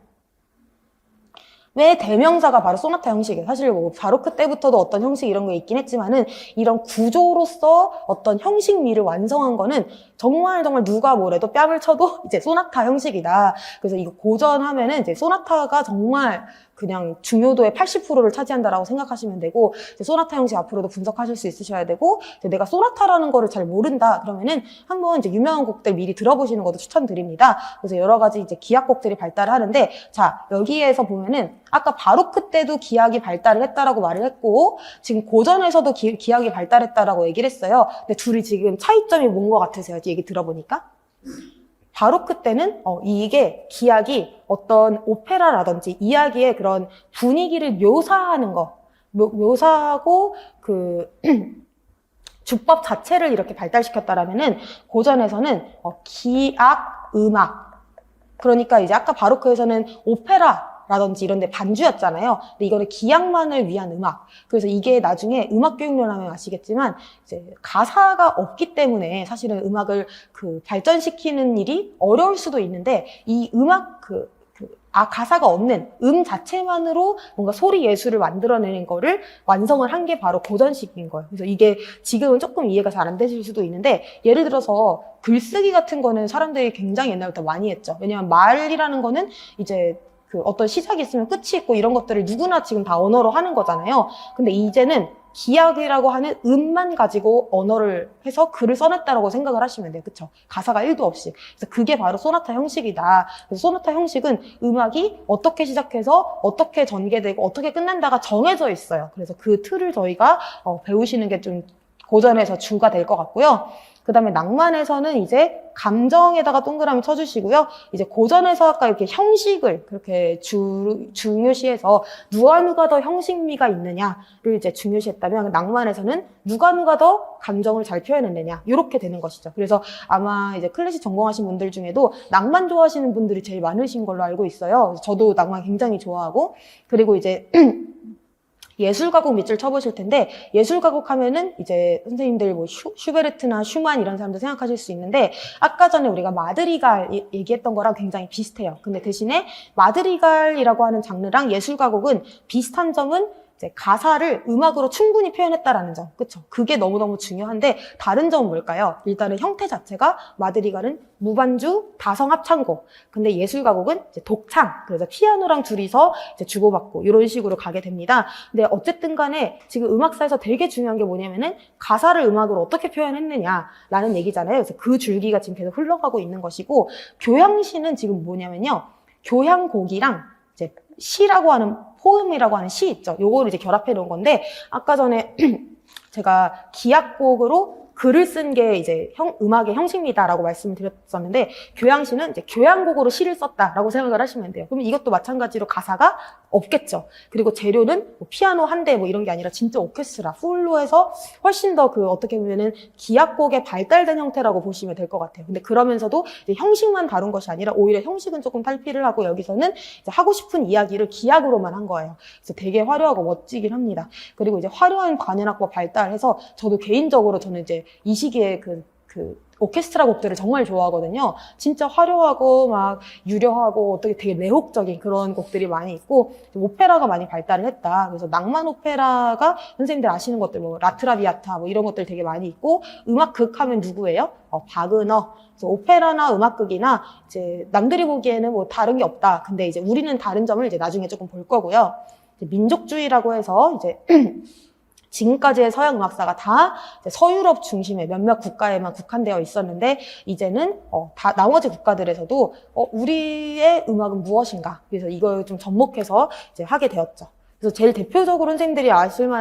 왜 대명사가 바로 소나타 형식이에요. 사실 뭐 바로크 때부터도 어떤 형식 이런 게 있긴 했지만은 이런 구조로서 어떤 형식미를 완성한 거는 정말 누가 뭐래도 뺨을 쳐도 이제 소나타 형식이다. 그래서 이거 고전하면은 이제 소나타가 정말 그냥 중요도의 80%를 차지한다라고 생각하시면 되고, 이제 소나타 형식 앞으로도 분석하실 수 있으셔야 되고, 이제 내가 소나타라는 거를 잘 모른다 그러면은 한번 이제 유명한 곡들 미리 들어보시는 것도 추천드립니다. 그래서 여러 가지 이제 기악곡들이 발달을 하는데, 자 여기에서 보면은 아까 바로크 때도 기악이 발달을 했다라고 말을 했고, 지금 고전에서도 기악이 발달했다라고 얘기를 했어요. 근데 둘이 지금 차이점이 뭔 것 같으세요? 얘기 들어보니까? 바로크 때는 이게 기악이 어떤 오페라라든지 이야기의 그런 분위기를 묘사하는 거, 묘사하고 그 주법 자체를 이렇게 발달시켰다라면은 고전에서는 기악, 음악. 그러니까 이제 아까 바로크에서는 오페라라든지 이런 데 반주였잖아요. 근데 이거는 기악만을 위한 음악. 그래서 이게 나중에 음악 교육론 하면 아시겠지만 이제 가사가 없기 때문에 사실은 음악을 그 발전시키는 일이 어려울 수도 있는데 이 음악 가사가 없는 자체만으로 뭔가 소리 예술을 만들어내는 거를 완성을 한 게 바로 고전식인 거예요. 그래서 이게 지금은 조금 이해가 잘 안 되실 수도 있는데, 예를 들어서 글쓰기 같은 거는 사람들이 굉장히 옛날부터 많이 했죠. 왜냐하면 말이라는 거는 이제 그 어떤 시작이 있으면 끝이 있고 이런 것들을 누구나 지금 다 언어로 하는 거잖아요. 근데 이제는 기악이라고 하는 음만 가지고 언어를 해서 글을 써냈다라고 생각을 하시면 돼요. 그쵸? 가사가 1도 없이. 그래서 그게 바로 소나타 형식이다. 그래서 소나타 형식은 음악이 어떻게 시작해서 어떻게 전개되고 어떻게 끝난다가 정해져 있어요. 그래서 그 틀을 저희가 배우시는 게 좀 고전에서 주가 될 것 같고요. 그 다음에 낭만에서는 이제 감정에다가 동그라미 쳐주시고요. 이제 고전에서 아까 이렇게 형식을 그렇게 중요시해서 누가 더 형식미가 있느냐를 이제 중요시했다면, 낭만에서는 누가 더 감정을 잘 표현해내냐, 이렇게 되는 것이죠. 그래서 아마 이제 클래식 전공하신 분들 중에도 낭만 좋아하시는 분들이 제일 많으신 걸로 알고 있어요. 저도 낭만 굉장히 좋아하고, 그리고 이제 예술가곡 밑줄 쳐보실 텐데, 예술가곡 하면은 이제 선생님들 뭐 슈베르트나 슈만 이런 사람들 생각하실 수 있는데, 아까 전에 우리가 마드리갈 얘기했던 거랑 굉장히 비슷해요. 근데 대신에 마드리갈이라고 하는 장르랑 예술가곡은 비슷한 점은 이제 가사를 음악으로 충분히 표현했다라는 점. 그쵸? 그게 너무너무 중요한데, 다른 점은 뭘까요? 일단은 형태 자체가 마드리갈은 무반주, 다성 합창곡. 근데 예술가곡은 이제 독창. 그래서 피아노랑 둘이서 이제 주고받고, 이런 식으로 가게 됩니다. 근데 어쨌든 간에 지금 음악사에서 되게 중요한 게 뭐냐면은 가사를 음악으로 어떻게 표현했느냐라는 얘기잖아요. 그래서 그 줄기가 지금 계속 흘러가고 있는 것이고, 교향시는 지금 뭐냐면요. 교향곡이랑 이제 시라고 하는 포음이라고 하는 시 있죠. 요거를 이제 결합해 놓은 건데, 아까 전에 제가 기악곡으로 글을 쓴 게 이제 음악의 형식이다라고 말씀을 드렸었는데, 교향시는 이제 교향곡으로 시를 썼다라고 생각을 하시면 돼요. 그럼 이것도 마찬가지로 가사가 없겠죠. 그리고 재료는 뭐 피아노 한 대 뭐 이런 게 아니라 진짜 오케스트라, 풀로 해서 훨씬 더 그 어떻게 보면은 기악곡의 발달된 형태라고 보시면 될 것 같아요. 근데 그러면서도 이제 형식만 다룬 것이 아니라 오히려 형식은 조금 탈피를 하고 여기서는 이제 하고 싶은 이야기를 기악으로만 한 거예요. 그래서 되게 화려하고 멋지긴 합니다. 그리고 이제 화려한 관현악법 발달해서 저도 개인적으로 저는 이제 이 시기에 오케스트라 곡들을 정말 좋아하거든요. 진짜 화려하고 막 유려하고 어떻게 되게 매혹적인 그런 곡들이 많이 있고, 오페라가 많이 발달을 했다. 그래서 낭만 오페라가 선생님들 아시는 것들 뭐 라트라비아타 뭐 이런 것들 되게 많이 있고, 음악극 하면 누구예요? 바그너. 그래서 오페라나 음악극이나 이제 남들이 보기에는 뭐 다른 게 없다. 근데 이제 우리는 다른 점을 이제 나중에 조금 볼 거고요. 이제 민족주의라고 해서 이제 지금까지의 서양 음악사가 다 서유럽 중심의 몇몇 국가에만 국한되어 있었는데, 이제는 다 나머지 국가들에서도 우리의 음악은 무엇인가, 그래서 이걸 좀 접목해서 이제 하게 되었죠. 그래서 제일 대표적으로 선생님들이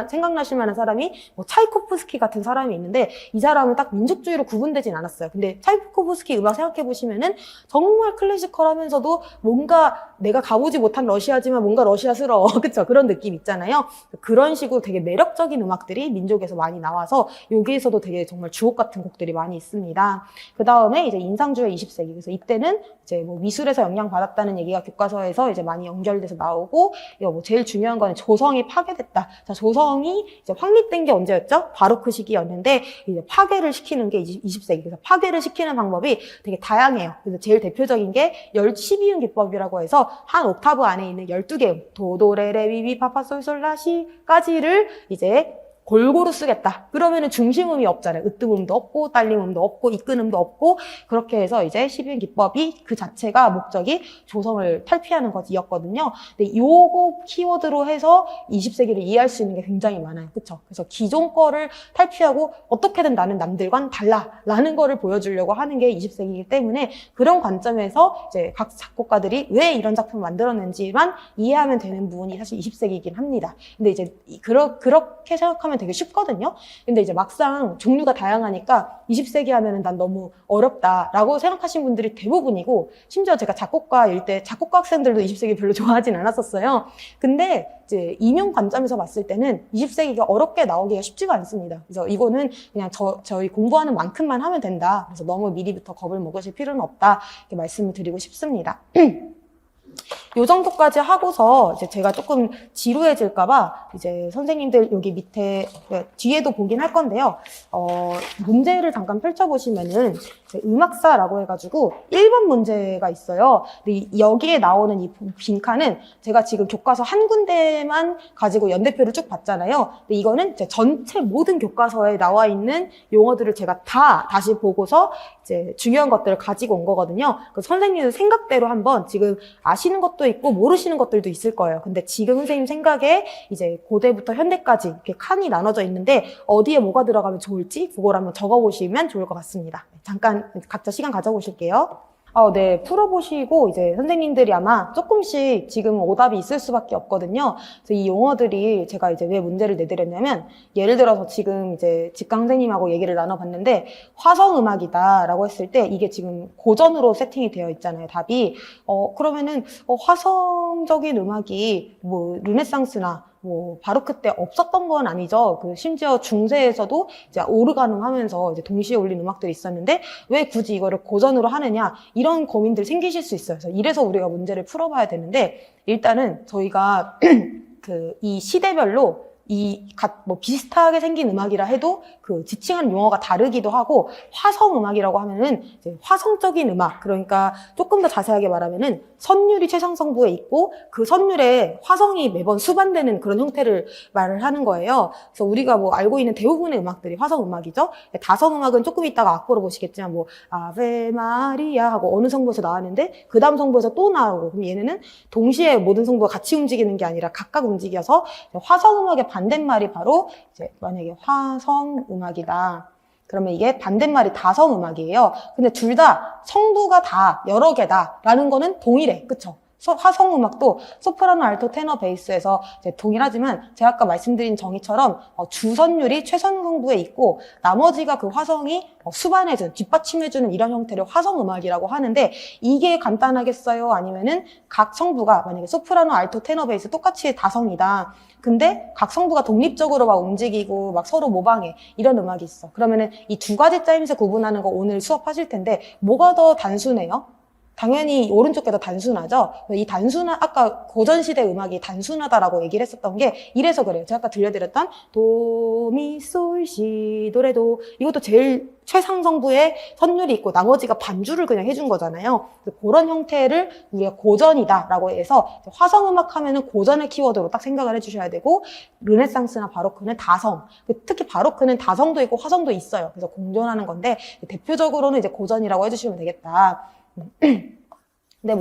생각나실 만한 사람이 뭐 차이코프스키 같은 사람이 있는데, 이 사람은 딱 민족주의로 구분되진 않았어요. 근데 차이코프스키 음악 생각해 보시면은 정말 클래시컬하면서도 뭔가 내가 가보지 못한 러시아지만 뭔가 러시아스러워. 그쵸? 그런 느낌 있잖아요. 그런 식으로 되게 매력적인 음악들이 민족에서 많이 나와서 여기에서도 되게 정말 주옥 같은 곡들이 많이 있습니다. 그 다음에 이제 인상주의 20세기. 그래서 이때는 이제 뭐 미술에서 영향받았다는 얘기가 교과서에서 이제 많이 연결돼서 나오고, 이거 뭐 제일 중요한 건 조성이 파괴됐다. 자, 조성이 이제 확립된 게 언제였죠? 바로크 시기였는데, 이제 파괴를 시키는 게 20세기. 그래서 파괴를 시키는 방법이 되게 다양해요. 그래서 제일 대표적인 게 12음 기법이라고 해서 한 옥타브 안에 있는 12개 음, 도도레레미미 파파솔솔라시까지를 이제 골고루 쓰겠다. 그러면은 중심음이 없잖아요. 으뜸음도 없고 딸림음도 없고 이끈음도 없고, 그렇게 해서 이제 12음 기법이 그 자체가 목적이 조성을 탈피하는 것이었거든요. 근데 요거 키워드로 해서 20세기를 이해할 수 있는 게 굉장히 많아요. 그쵸? 그래서 기존 거를 탈피하고 어떻게든 나는 남들과는 달라라는 거를 보여주려고 하는 게 20세기이기 때문에, 그런 관점에서 이제 각 작곡가들이 왜 이런 작품을 만들었는지만 이해하면 되는 부분이 사실 20세기이긴 합니다. 근데 이제 그렇게 생각하면 되게 쉽거든요. 근데 이제 막상 종류가 다양하니까 20세기 하면은 난 너무 어렵다라고 생각하시는 분들이 대부분이고, 심지어 제가 작곡가일 때 작곡가 학생들도 20세기 별로 좋아하진 않았었어요. 근데 이제 임용 관점에서 봤을 때는 20세기가 어렵게 나오기가 쉽지가 않습니다. 그래서 이거는 그냥 저희 공부하는 만큼만 하면 된다. 그래서 너무 미리부터 겁을 먹으실 필요는 없다. 이렇게 말씀을 드리고 싶습니다. 요 정도까지 하고서 이제 제가 조금 지루해질까봐 이제 선생님들 여기 밑에 뒤에도 보긴 할 건데요. 문제를 잠깐 펼쳐보시면은 음악사라고 해가지고 1번 문제가 있어요. 근데 여기에 나오는 이 빈칸은 제가 지금 교과서 한 군데만 가지고 연대표를 쭉 봤잖아요. 근데 이거는 이제 전체 모든 교과서에 나와 있는 용어들을 제가 다 다시 보고서 이제 중요한 것들을 가지고 온 거거든요. 그 선생님들 생각대로 한번, 지금 아시는 것도 있고 모르시는 것들도 있을 거예요. 근데 지금 선생님 생각에 이제 고대부터 현대까지 이렇게 칸이 나눠져 있는데 어디에 뭐가 들어가면 좋을지 그걸 한번 적어보시면 좋을 것 같습니다. 잠깐 각자 시간 가져보실게요. 네, 풀어보시고 이제 선생님들이 아마 조금씩 지금 오답이 있을 수밖에 없거든요. 그래서 이 용어들이 제가 이제 왜 문제를 내드렸냐면, 예를 들어서 지금 이제 직강 선생님하고 얘기를 나눠봤는데 화성음악이다라고 했을 때 이게 지금 고전으로 세팅이 되어 있잖아요, 답이. 그러면은 화성적인 음악이 뭐 르네상스나 뭐 바로크 때 없었던 건 아니죠. 심지어 중세에서도 이제 오르가눔 하면서 이제 동시에 올린 음악들이 있었는데 왜 굳이 이거를 고전으로 하느냐, 이런 고민들 생기실 수 있어요. 그래서 이래서 우리가 문제를 풀어봐야 되는데, 일단은 저희가 이 시대별로 뭐 비슷하게 생긴 음악이라 해도 그 지칭하는 용어가 다르기도 하고, 화성 음악이라고 하면은 이제 화성적인 음악, 그러니까 조금 더 자세하게 말하면은 선율이 최상성부에 있고 그 선율에 화성이 매번 수반되는 그런 형태를 말을 하는 거예요. 그래서 우리가 뭐 알고 있는 대부분의 음악들이 화성 음악이죠. 다성 음악은 조금 이따가 악보로 보시겠지만 뭐 아베 마리아 하고 어느 성부에서 나왔는데 그 다음 성부에서 또 나오고, 그럼 얘네는 동시에 모든 성부가 같이 움직이는 게 아니라 각각 움직여서 화성 음악의 반대말이 바로 이제 만약에 화성 음악이다. 그러면 이게 반대말이 다성 음악이에요. 근데 둘 다 성부가 다 여러 개다라는 거는 동일해. 그쵸? 화성 음악도 소프라노, 알토, 테너, 베이스에서 이제 동일하지만 제가 아까 말씀드린 정의처럼 주선율이 최선성부에 있고 나머지가 그 화성이 수반해주는, 뒷받침해주는 이런 형태를 화성 음악이라고 하는데, 이게 간단하겠어요? 아니면은 각 성부가 만약에 소프라노, 알토, 테너, 베이스 똑같이 다성이다. 근데 각 성부가 독립적으로 막 움직이고 막 서로 모방해. 이런 음악이 있어. 그러면은 이 두 가지 짜임새 구분하는 거 오늘 수업하실 텐데 뭐가 더 단순해요? 당연히 오른쪽 게 더 단순하죠. 이 단순한, 아까 고전시대 음악이 단순하다라고 얘기를 했었던 게 이래서 그래요. 제가 아까 들려드렸던 도미솔시 도레도, 이것도 제일 최상성부에 선율이 있고 나머지가 반주를 그냥 해준 거잖아요. 그런 형태를 우리가 고전이다라고 해서 화성음악 하면은 고전의 키워드로 딱 생각을 해주셔야 되고, 르네상스나 바로크는 다성, 특히 바로크는 다성도 있고 화성도 있어요. 그래서 공존하는 건데 대표적으로는 이제 고전이라고 해주시면 되겠다. 근데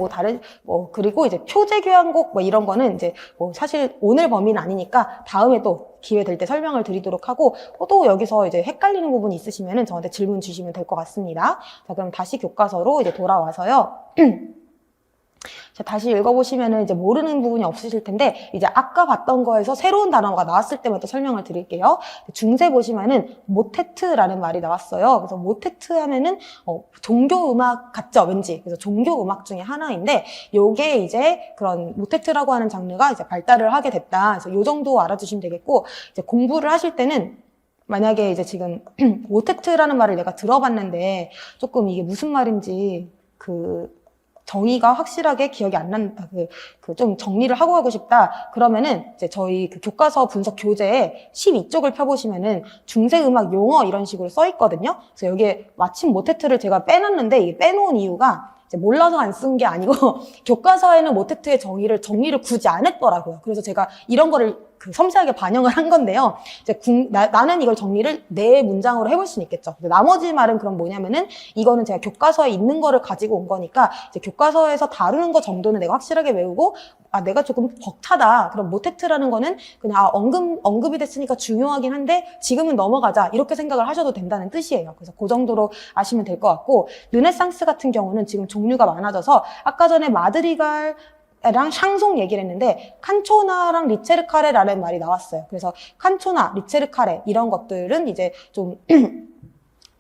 그리고 이제 표제교향곡 뭐 이런 거는 이제 뭐 사실 오늘 범위는 아니니까 다음에 또 기회 될 때 설명을 드리도록 하고, 또 여기서 이제 헷갈리는 부분이 있으시면은 저한테 질문 주시면 될 것 같습니다. 자, 그럼 다시 교과서로 이제 돌아와서요. 자, 다시 읽어보시면은 이제 모르는 부분이 없으실 텐데, 이제 아까 봤던 거에서 새로운 단어가 나왔을 때만 또 설명을 드릴게요. 중세 보시면은 모테트라는 말이 나왔어요. 그래서 모테트 하면은 종교 음악 같죠, 왠지. 그래서 종교 음악 중에 하나인데, 요게 이제 그런 모테트라고 하는 장르가 이제 발달을 하게 됐다. 그래서 요 정도 알아두시면 되겠고, 이제 공부를 하실 때는 만약에 이제 지금 모테트라는 말을 내가 들어봤는데 조금 이게 무슨 말인지 정의가 확실하게 기억이 안 난다. 좀 정리를 하고 가고 싶다. 그러면은 이제 저희 교과서 분석 교재에 12쪽을 펴보시면은 중세음악 용어 이런 식으로 써 있거든요. 그래서 여기에 마침 모테트를 제가 빼놨는데, 이게 빼놓은 이유가 이제 몰라서 안 쓴 게 아니고 교과서에는 모테트의 정리를 굳이 안 했더라고요. 그래서 제가 이런 거를 섬세하게 반영을 한 건데요. 이제 나는 이걸 정리를 네 문장으로 해볼 수는 있겠죠. 나머지 말은 그럼 뭐냐면은, 이거는 제가 교과서에 있는 거를 가지고 온 거니까 이제 교과서에서 다루는 거 정도는 내가 확실하게 외우고, 내가 조금 벅차다. 그럼 모테트라는 거는 그냥 언급이 됐으니까 중요하긴 한데 지금은 넘어가자, 이렇게 생각을 하셔도 된다는 뜻이에요. 그래서 그 정도로 아시면 될 것 같고, 르네상스 같은 경우는 지금 종류가 많아져서 아까 전에 마드리갈 랑 샹송 얘기를 했는데 칸초나랑 리체르카레라는 말이 나왔어요. 그래서 칸초나, 리체르카레 이런 것들은 이제 좀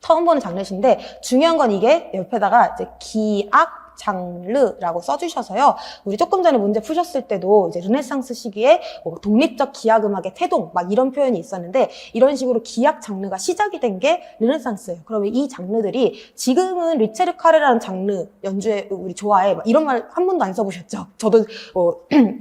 처음 보는 장르신데, 중요한 건 이게 옆에다가 이제 기악 장르라고 써주셔서요. 우리 조금 전에 문제 푸셨을 때도 이제 르네상스 시기에 뭐 독립적 기악 음악의 태동 막 이런 표현이 있었는데, 이런 식으로 기악 장르가 시작이 된 게 르네상스예요. 그러면 이 장르들이 지금은 리체르카레라는 장르 연주에 우리 좋아해 막 이런 말 한 번도 안 써보셨죠? 저도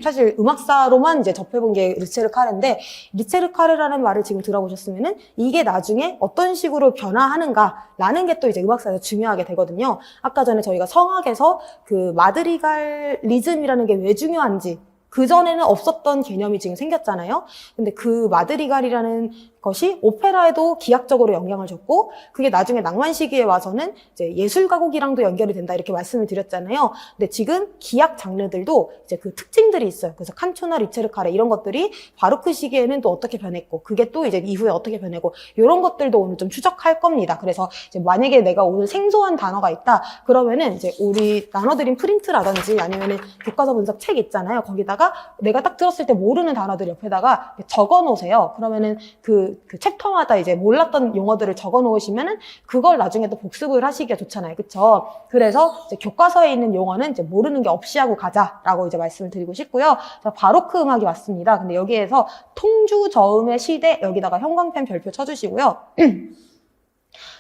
사실 음악사로만 이제 접해본 게 리체르카레인데, 리체르카레라는 말을 지금 들어보셨으면은 이게 나중에 어떤 식으로 변화하는가라는 게 또 이제 음악사에서 중요하게 되거든요. 아까 전에 저희가 성악에서 그 마드리갈 리즘이라는 게 왜 중요한지, 그전에는 없었던 개념이 지금 생겼잖아요. 근데 그 마드리갈이라는 것이 오페라에도 기악적으로 영향을 줬고, 그게 나중에 낭만 시기에 와서는 이제 예술 가곡이랑도 연결이 된다, 이렇게 말씀을 드렸잖아요. 근데 지금 기악 장르들도 이제 그 특징들이 있어요. 그래서 칸초나, 리체르카레 이런 것들이 바로크 시기에는 또 어떻게 변했고, 그게 또 이제 이후에 어떻게 변했고, 이런 것들도 오늘 좀 추적할 겁니다. 그래서 이제 만약에 내가 오늘 생소한 단어가 있다 그러면은 이제 우리 나눠드린 프린트라든지 아니면은 교과서 분석 책 있잖아요. 거기다가 내가 딱 들었을 때 모르는 단어들 옆에다가 적어 놓으세요. 그러면은 그 챕터마다 이제 몰랐던 용어들을 적어 놓으시면은 그걸 나중에 또 복습을 하시기가 좋잖아요. 그쵸? 그래서 이제 교과서에 있는 용어는 이제 모르는 게 없이 하고 가자라고 이제 말씀을 드리고 싶고요. 자, 바로크 음악이 왔습니다. 근데 여기에서 통주 저음의 시대, 여기다가 형광펜 별표 쳐주시고요.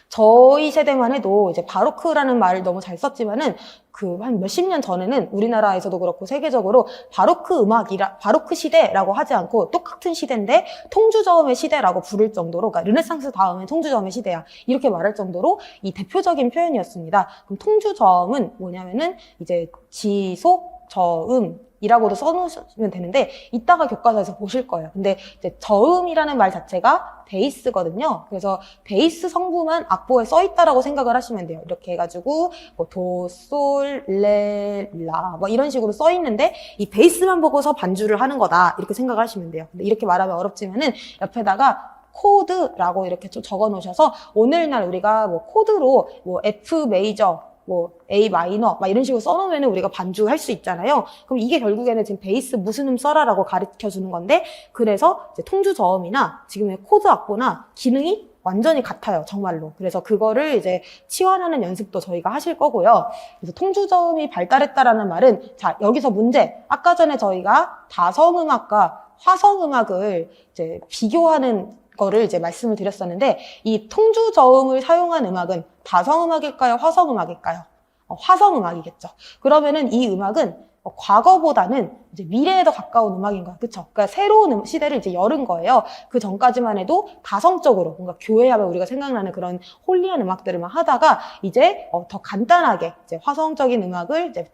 저희 세대만 해도 이제 바로크라는 말을 너무 잘 썼지만은 그 한 몇십 년 전에는 우리나라에서도 그렇고 세계적으로 바로크 시대라고 하지 않고 똑같은 시대인데 통주저음의 시대라고 부를 정도로, 그러니까 르네상스 다음에 통주저음의 시대야, 이렇게 말할 정도로 이 대표적인 표현이었습니다. 그럼 통주저음은 뭐냐면은 이제 지속 저음 이라고도 써놓으시면 되는데, 이따가 교과서에서 보실 거예요. 근데 이제 저음이라는 말 자체가 베이스거든요. 그래서 베이스 성부만 악보에 써 있다라고 생각을 하시면 돼요. 이렇게 해가지고 뭐 도, 솔, 레, 라 뭐 이런 식으로 써 있는데 이 베이스만 보고서 반주를 하는 거다, 이렇게 생각을 하시면 돼요. 근데 이렇게 말하면 어렵지만은 옆에다가 코드라고 이렇게 좀 적어 놓으셔서 오늘날 우리가 뭐 코드로 뭐 F 메이저 뭐 A 마이너 막 이런 식으로 써놓으면 우리가 반주할 수 있잖아요. 그럼 이게 결국에는 지금 베이스 무슨 음 써라라고 가르쳐 주는 건데, 그래서 이제 통주 저음이나 지금의 코드 악보나 기능이 완전히 같아요, 정말로. 그래서 그거를 이제 치환하는 연습도 저희가 하실 거고요. 그래서 통주 저음이 발달했다라는 말은, 자, 여기서 문제. 아까 전에 저희가 다성음악과 화성음악을 이제 비교하는 거를 이제 말씀을 드렸었는데, 이 통주 저음을 사용한 음악은 다성음악일까요? 화성음악일까요? 화성음악이겠죠. 그러면은 이 음악은 과거보다는 이제 미래에 더 가까운 음악인 거예요. 그쵸? 그러니까 새로운 시대를 이제 열은 거예요. 그 전까지만 해도 다성적으로 뭔가 교회하면 우리가 생각나는 그런 홀리한 음악들을만 하다가 이제 더 간단하게 이제 화성적인 음악을 이제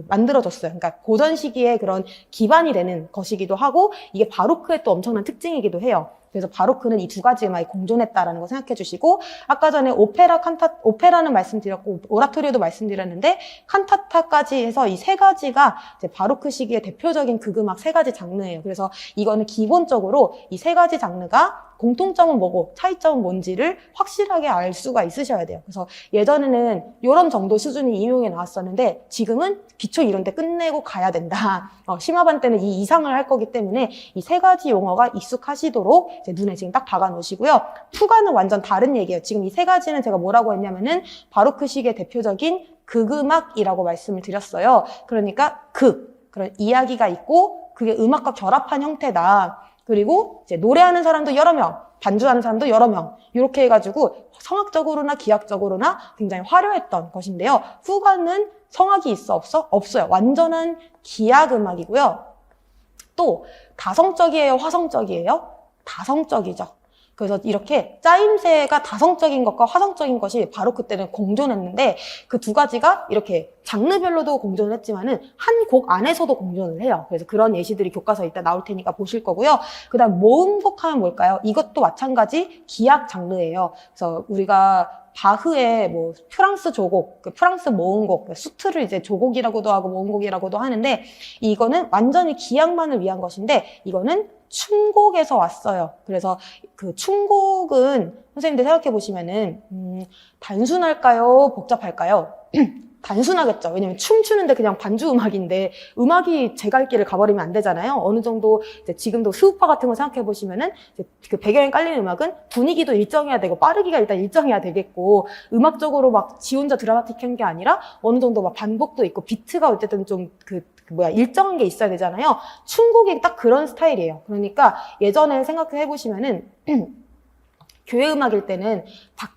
만들어줬어요. 그러니까 고전 시기에 그런 기반이 되는 것이기도 하고, 이게 바로크의 또 엄청난 특징이기도 해요. 그래서 바로크는 이 두 가지 음악이 공존했다라는 거 생각해 주시고, 아까 전에 오페라는 말씀드렸고, 오라토리오도 말씀드렸는데, 칸타타까지 해서 이 세 가지가 이제 바로크 시기의 대표적인 극음악 세 가지 장르예요. 그래서 이거는 기본적으로 이 세 가지 장르가 공통점은 뭐고 차이점은 뭔지를 확실하게 알 수가 있으셔야 돼요. 그래서 예전에는 이런 정도 수준이 임용에 나왔었는데, 지금은 기초 이론 때 끝내고 가야 된다. 심화반 때는 이 이상을 할 거기 때문에 이 세 가지 용어가 익숙하시도록 이제 눈에 지금 딱 박아 놓으시고요. 투가는 완전 다른 얘기예요. 지금 이 세 가지는 제가 뭐라고 했냐면은 바로크 시기의 대표적인 극음악이라고 말씀을 드렸어요. 그러니까 그런 이야기가 있고 그게 음악과 결합한 형태다. 그리고 이제 노래하는 사람도 여러 명, 반주하는 사람도 여러 명, 이렇게 해가지고 성악적으로나 기악적으로나 굉장히 화려했던 것인데요. 후가는 성악이 있어 없어? 없어요. 완전한 기악 음악이고요. 또 다성적이에요, 화성적이에요? 다성적이죠. 그래서 이렇게 짜임새가 다성적인 것과 화성적인 것이 바로 그때는 공존했는데, 그 두 가지가 이렇게 장르별로도 공존을 했지만은 한 곡 안에서도 공존을 해요. 그래서 그런 예시들이 교과서에 이따 나올 테니까 보실 거고요. 그 다음 모음곡 하면 뭘까요? 이것도 마찬가지 기악 장르예요. 그래서 우리가 바흐의 뭐 프랑스 조곡, 프랑스 모음곡, 수트를 이제 조곡이라고도 하고 모음곡이라고도 하는데, 이거는 완전히 기악만을 위한 것인데, 이거는 춤곡에서 왔어요. 그래서 그 춤곡은 선생님들 생각해 보시면은 단순할까요? 복잡할까요? 단순하겠죠. 왜냐면 춤추는데 그냥 반주 음악인데 음악이 제 갈 길을 가버리면 안 되잖아요. 어느 정도 이제 지금도 스우파 같은 거 생각해 보시면은 이제 그 배경에 깔리는 음악은 분위기도 일정해야 되고 빠르기가 일단 일정해야 되겠고, 음악적으로 막 지 혼자 드라마틱한 게 아니라 어느 정도 막 반복도 있고 비트가 어쨌든 좀 일정한 게 있어야 되잖아요. 춤곡이 딱 그런 스타일이에요. 그러니까 예전에 생각해 보시면은 교회 음악일 때는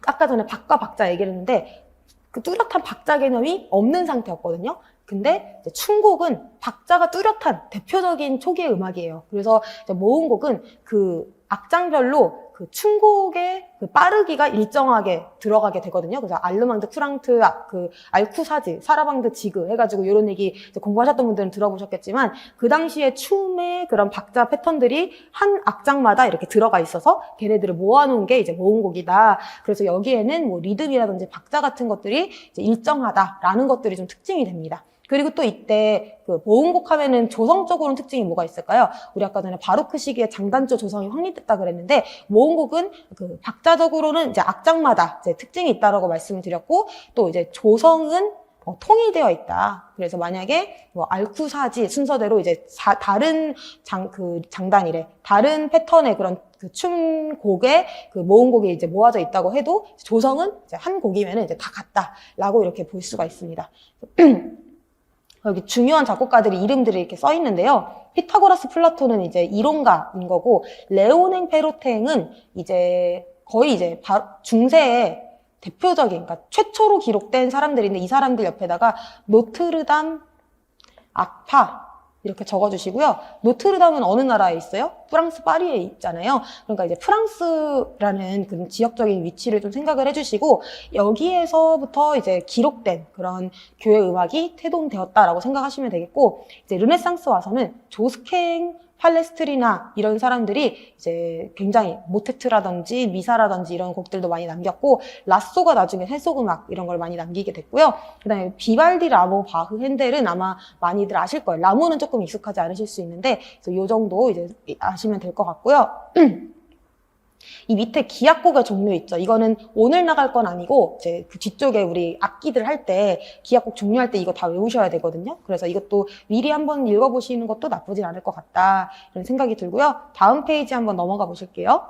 아까 전에 박과 박자 얘기를 했는데 그 뚜렷한 박자 개념이 없는 상태였거든요. 근데 이제 춤곡은 박자가 뚜렷한 대표적인 초기의 음악이에요. 그래서 이제 모음곡은 그 악장별로 그 춤곡의 그 빠르기가 일정하게 들어가게 되거든요. 그래서 알르망드 쿠랑트, 그 알쿠사지, 사라방드 지그 해가지고 이런 얘기 이제 공부하셨던 분들은 들어보셨겠지만, 그 당시에 춤의 그런 박자 패턴들이 한 악장마다 이렇게 들어가 있어서 걔네들을 모아놓은 게 이제 모음곡이다. 그래서 여기에는 뭐 리듬이라든지 박자 같은 것들이 이제 일정하다라는 것들이 좀 특징이 됩니다. 그리고 또 이때 그 모음곡 하면은 조성적으로는 특징이 뭐가 있을까요? 우리 아까 전에 바로크 시기에 장단조 조성이 확립됐다 그랬는데, 모음곡은 그 박자적으로는 이제 악장마다 이제 특징이 있다라고 말씀을 드렸고, 또 이제 조성은 통일되어 있다. 그래서 만약에 뭐 알쿠사지 순서대로 이제 다른 장단이래, 다른 패턴의 그런 그 춤곡에 그 모음곡이 이제 모아져 있다고 해도 조성은 이제 한 곡이면은 이제 다 같다라고 이렇게 볼 수가 있습니다. 여기 중요한 작곡가들의 이름들이 이렇게 써 있는데요. 피타고라스 플라톤은 이제 이론가인 거고, 레오냉 페로탱은 이제 거의 이제 중세에 대표적인, 그러니까 최초로 기록된 사람들인데 이 사람들 옆에다가 노트르담 악파 이렇게 적어주시고요. 노트르담은 어느 나라에 있어요? 프랑스 파리에 있잖아요. 그러니까 이제 프랑스라는 그 지역적인 위치를 좀 생각을 해주시고 여기에서부터 이제 기록된 그런 교회 음악이 태동되었다라고 생각하시면 되겠고 이제 르네상스 와서는 조스케행, 팔레스트리나 이런 사람들이 이제 굉장히 모테트라든지 미사라든지 이런 곡들도 많이 남겼고 라쏘가 나중에 해석음악 이런 걸 많이 남기게 됐고요. 그다음에 비발디, 라모, 바흐, 핸델은 아마 많이들 아실 거예요. 라모는 조금 익숙하지 않으실 수 있는데 그래서 요 정도 이제 아시면 될 것 같고요. 이 밑에 기악곡의 종류 있죠. 이거는 오늘 나갈 건 아니고 이제 그 뒤쪽에 우리 악기들 할 때 기악곡 종류할 때 이거 다 외우셔야 되거든요. 그래서 이것도 미리 한번 읽어보시는 것도 나쁘진 않을 것 같다 이런 생각이 들고요. 다음 페이지 한번 넘어가 보실게요.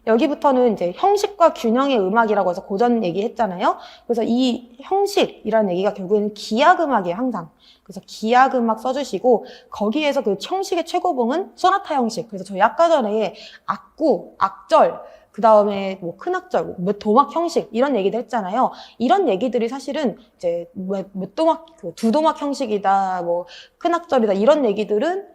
여기부터는 이제 형식과 균형의 음악이라고 해서 고전 얘기했잖아요. 그래서 이 형식이라는 얘기가 결국에는 기악음악이에요, 항상. 그래서 기악음악 써주시고 거기에서 그 형식의 최고봉은 소나타 형식. 그래서 저희 아까 전에 악구, 악절, 그 다음에 뭐 큰 악절, 도막 형식 이런 얘기도 했잖아요. 이런 얘기들이 사실은 이제 몇 도막, 그 두 도막 형식이다, 뭐 큰 악절이다 이런 얘기들은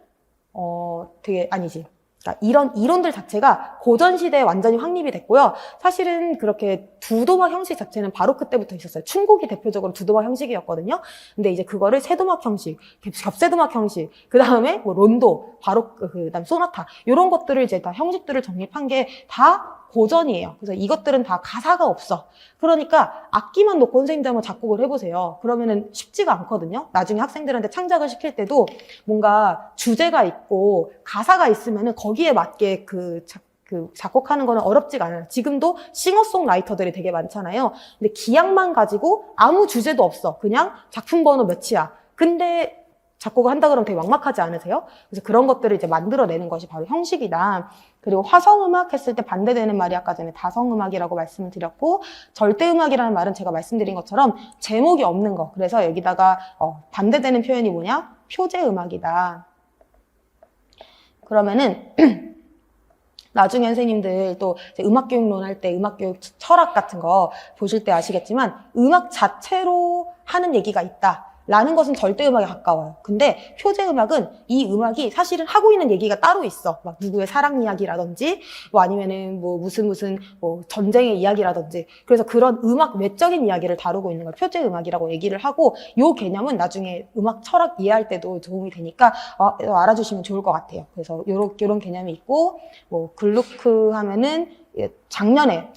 되게 아니지. 그러니까 이런 이론들 자체가 고전 시대에 완전히 확립이 됐고요. 사실은 그렇게 두도막 형식 자체는 바로 그때부터 있었어요. 춘곡이 대표적으로 두도막 형식이었거든요. 근데 이제 그거를 세도막 형식, 겹세도막 형식, 그 다음에 뭐 론도, 바로크, 그다음 소나타 이런 것들을 이제 다 형식들을 정립한 게 다 고전이에요. 그래서 이것들은 다 가사가 없어. 그러니까 악기만 놓고 선생님들 한번 작곡을 해보세요. 그러면은 쉽지가 않거든요. 나중에 학생들한테 창작을 시킬 때도 뭔가 주제가 있고 가사가 있으면은 거기에 맞게 그 작곡하는 거는 어렵지가 않아요. 지금도 싱어송라이터들이 되게 많잖아요. 근데 기악만 가지고 아무 주제도 없어. 그냥 작품 번호 몇이야. 근데 작곡을 한다 그러면 되게 막막하지 않으세요? 그래서 그런 것들을 이제 만들어내는 것이 바로 형식이다. 그리고 화성음악 했을 때 반대되는 말이 아까 전에 다성음악이라고 말씀을 드렸고 절대음악이라는 말은 제가 말씀드린 것처럼 제목이 없는 거. 그래서 여기다가 반대되는 표현이 뭐냐? 표제음악이다. 그러면은 나중에 선생님들 또 음악교육론 할 때 음악교육 철학 같은 거 보실 때 아시겠지만 음악 자체로 하는 얘기가 있다. 라는 것은 절대음악에 가까워요. 근데 표제음악은 이 음악이 사실은 하고 있는 얘기가 따로 있어. 막 누구의 사랑 이야기라든지, 뭐 아니면은 뭐 무슨 뭐 전쟁의 이야기라든지. 그래서 그런 음악 외적인 이야기를 다루고 있는 걸 표제음악이라고 얘기를 하고, 요 개념은 나중에 음악 철학 이해할 때도 도움이 되니까 알아주시면 좋을 것 같아요. 그래서 요런 개념이 있고, 뭐 글루크 하면은 작년에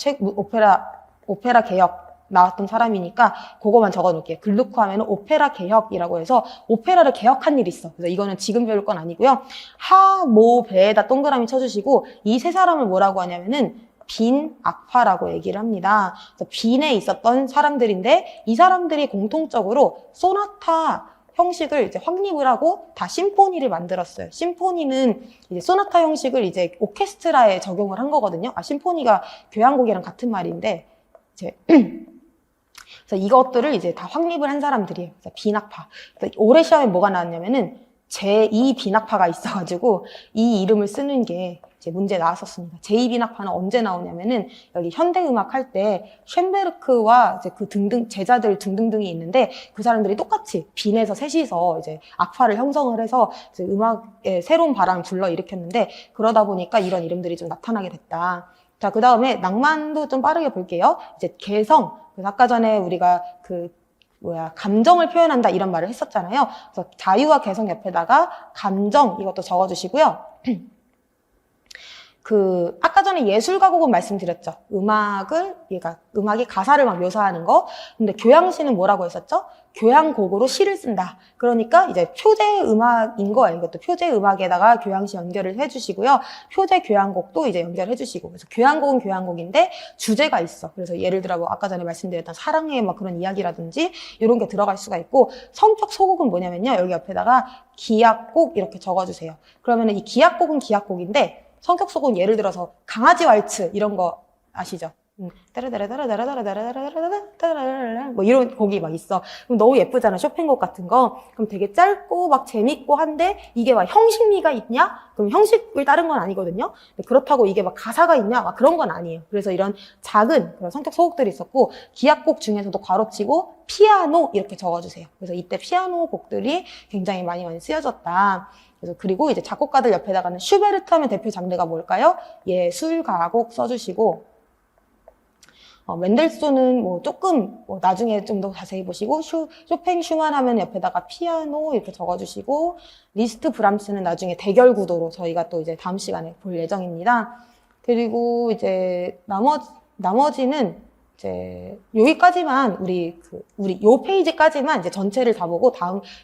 오페라 개혁 나왔던 사람이니까 그거만 적어놓을게요. 글루크 하면 오페라 개혁이라고 해서 오페라를 개혁한 일이 있어. 그래서 이거는 지금 배울 건 아니고요. 하, 모, 배에다 동그라미 쳐주시고 이 세 사람을 뭐라고 하냐면은 빈, 악파라고 얘기를 합니다. 그래서 빈에 있었던 사람들인데 이 사람들이 공통적으로 소나타 형식을 이제 확립을 하고 다 심포니를 만들었어요. 심포니는 이제 소나타 형식을 이제 오케스트라에 적용을 한 거거든요. 심포니가 교향곡이랑 같은 말인데 이제 그래서 이것들을 이제 다 확립을 한 사람들이에요. 그래서 빈악파. 그래서 올해 시험에 뭐가 나왔냐면은 제2 빈악파가 있어가지고 이 이름을 쓰는 게 이제 문제 나왔었습니다. 제2 빈악파는 언제 나오냐면은 여기 현대음악 할 때 쉔베르크와 이제 그 등등 제자들 등등등이 있는데 그 사람들이 똑같이 빈에서 셋이서 이제 악파를 형성을 해서 이제 음악에 새로운 바람을 불러일으켰는데 그러다 보니까 이런 이름들이 좀 나타나게 됐다. 자, 그 다음에 낭만도 좀 빠르게 볼게요. 이제 개성. 그래서 아까 전에 우리가 감정을 표현한다 이런 말을 했었잖아요. 그래서 자유와 개성 옆에다가 감정 이것도 적어주시고요. 아까 전에 예술가곡은 말씀드렸죠. 음악이 가사를 막 묘사하는 거. 근데 교향시는 뭐라고 했었죠? 교향곡으로 시를 쓴다. 그러니까 이제 표제 음악인 거예요. 이것도 표제 음악에다가 교향시 연결을 해주시고요. 표제 교향곡도 이제 연결해 주시고. 그래서 교향곡은 교향곡인데 주제가 있어. 그래서 예를 들어 뭐 아까 전에 말씀드렸던 사랑의 막 그런 이야기라든지 이런 게 들어갈 수가 있고 성격 소곡은 뭐냐면요. 여기 옆에다가 기악곡 이렇게 적어주세요. 그러면 이 기악곡은 기악곡인데 성격 속은 예를 들어서 강아지 왈츠 이런 거 아시죠? 따라따라따라따라따라따라따라따라따라따라 뭐 이런 곡이 막 있어. 그럼 너무 예쁘잖아, 쇼팽곡 같은 거. 그럼 되게 짧고 막 재밌고 한데 이게 막 형식미가 있냐? 그럼 형식을 따른 건 아니거든요. 그렇다고 이게 막 가사가 있냐? 막 그런 건 아니에요. 그래서 이런 작은 그런 성격 소곡들이 있었고 기악곡 중에서도 괄호치고 피아노 이렇게 적어주세요. 그래서 이때 피아노 곡들이 굉장히 많이 쓰여졌다. 그래서 그리고 이제 작곡가들 옆에다가는 슈베르트 하면 대표 장르가 뭘까요? 예술가곡 써주시고 멘델소는 뭐 조금 나중에 좀 더 자세히 보시고 쇼팽 슈만 하면 옆에다가 피아노 이렇게 적어주시고 리스트 브람스는 나중에 대결 구도로 저희가 또 이제 다음 시간에 볼 예정입니다. 그리고 이제 나머지는 이제 여기까지만 우리 요 페이지까지만 이제 전체를 다 보고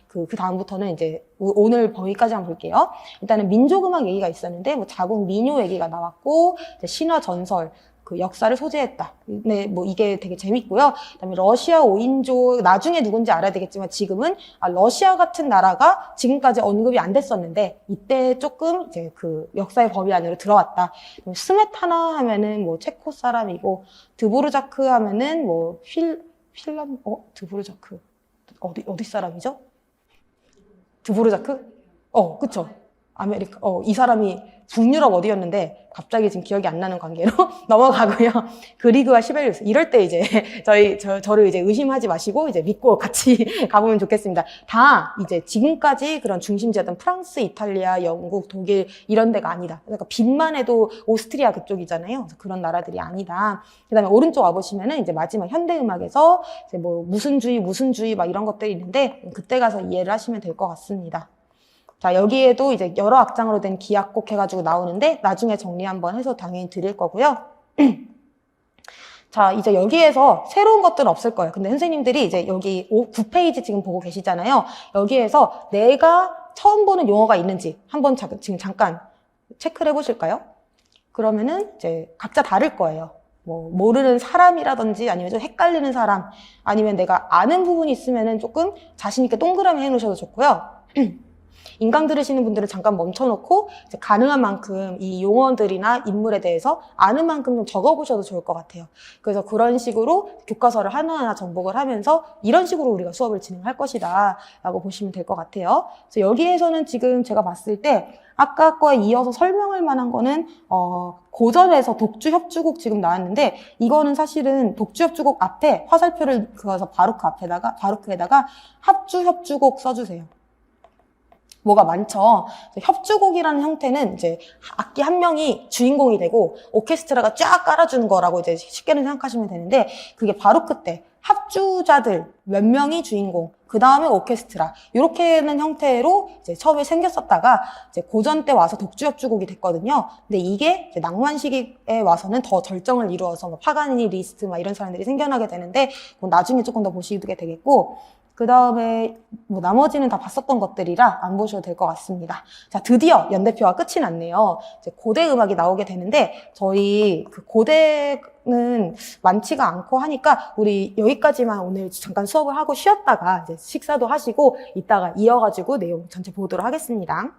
그 다음부터는 이제 오늘 거기까지만 볼게요. 일단은 민족음악 얘기가 있었는데 뭐 자국 민요 얘기가 나왔고 이제 신화 전설 그 역사를 소재했다. 네, 뭐 이게 되게 재밌고요. 그다음에 러시아 5인조 나중에 누군지 알아야 되겠지만 지금은 러시아 같은 나라가 지금까지 언급이 안 됐었는데 이때 조금 이제 그 역사의 범위 안으로 들어왔다. 스메타나 하면은 뭐 체코 사람이고 드보르자크 하면은 뭐 드보르자크 어디 사람이죠? 드보르자크? 그쵸. 이 사람이 북유럽 어디였는데 갑자기 지금 기억이 안 나는 관계로 넘어가고요. 그리그와 시벨리우스. 이럴 때 이제 저를 이제 의심하지 마시고 이제 믿고 같이 가보면 좋겠습니다. 다 이제 지금까지 그런 중심지였던 프랑스, 이탈리아, 영국, 독일 이런 데가 아니다. 그러니까 빛만 해도 오스트리아 그쪽이잖아요. 그래서 그런 나라들이 아니다. 그다음에 오른쪽 와보시면은 이제 마지막 현대음악에서 이제 뭐 무슨 주의 막 이런 것들이 있는데 그때 가서 이해를 하시면 될 것 같습니다. 자, 여기에도 이제 여러 악장으로 된 기악곡 해가지고 나오는데 나중에 정리 한번 해서 당연히 드릴 거고요. 자, 이제 여기에서 새로운 것들은 없을 거예요. 근데 선생님들이 이제 여기 9페이지 지금 보고 계시잖아요. 여기에서 내가 처음 보는 용어가 있는지 한번 지금 잠깐 체크를 해보실까요? 그러면은 이제 각자 다를 거예요. 뭐 모르는 사람이라든지 아니면 좀 헷갈리는 사람 아니면 내가 아는 부분이 있으면은 조금 자신 있게 동그라미 해놓으셔도 좋고요. 인강 들으시는 분들은 잠깐 멈춰놓고 이제 가능한 만큼 이 용어들이나 인물에 대해서 아는 만큼 좀 적어보셔도 좋을 것 같아요. 그래서 그런 식으로 교과서를 하나하나 정복을 하면서 이런 식으로 우리가 수업을 진행할 것이다 라고 보시면 될 것 같아요. 그래서 여기에서는 지금 제가 봤을 때 아까 거에 이어서 설명할 만한 거는 고전에서 독주협주곡 지금 나왔는데 이거는 사실은 독주협주곡 앞에 화살표를 그어서 바로크에다가 합주협주곡 써주세요. 뭐가 많죠. 협주곡이라는 형태는 이제 악기 한 명이 주인공이 되고 오케스트라가 쫙 깔아주는 거라고 이제 쉽게는 생각하시면 되는데 그게 바로크 때 합주자들 몇 명이 주인공, 그 다음에 오케스트라 이렇게는 형태로 이제 처음에 생겼었다가 이제 고전 때 와서 독주협주곡이 됐거든요. 근데 이게 이제 낭만 시기에 와서는 더 절정을 이루어서 뭐 파가니니, 리스트 막 이런 사람들이 생겨나게 되는데 나중에 조금 더 보시게 되겠고. 그 다음에 뭐 나머지는 다 봤었던 것들이라 안 보셔도 될 것 같습니다. 자, 드디어 연대표가 끝이 났네요. 이제 고대 음악이 나오게 되는데 저희 그 고대는 많지가 않고 하니까 우리 여기까지만 오늘 잠깐 수업을 하고 쉬었다가 이제 식사도 하시고 이따가 이어가지고 내용 전체 보도록 하겠습니다.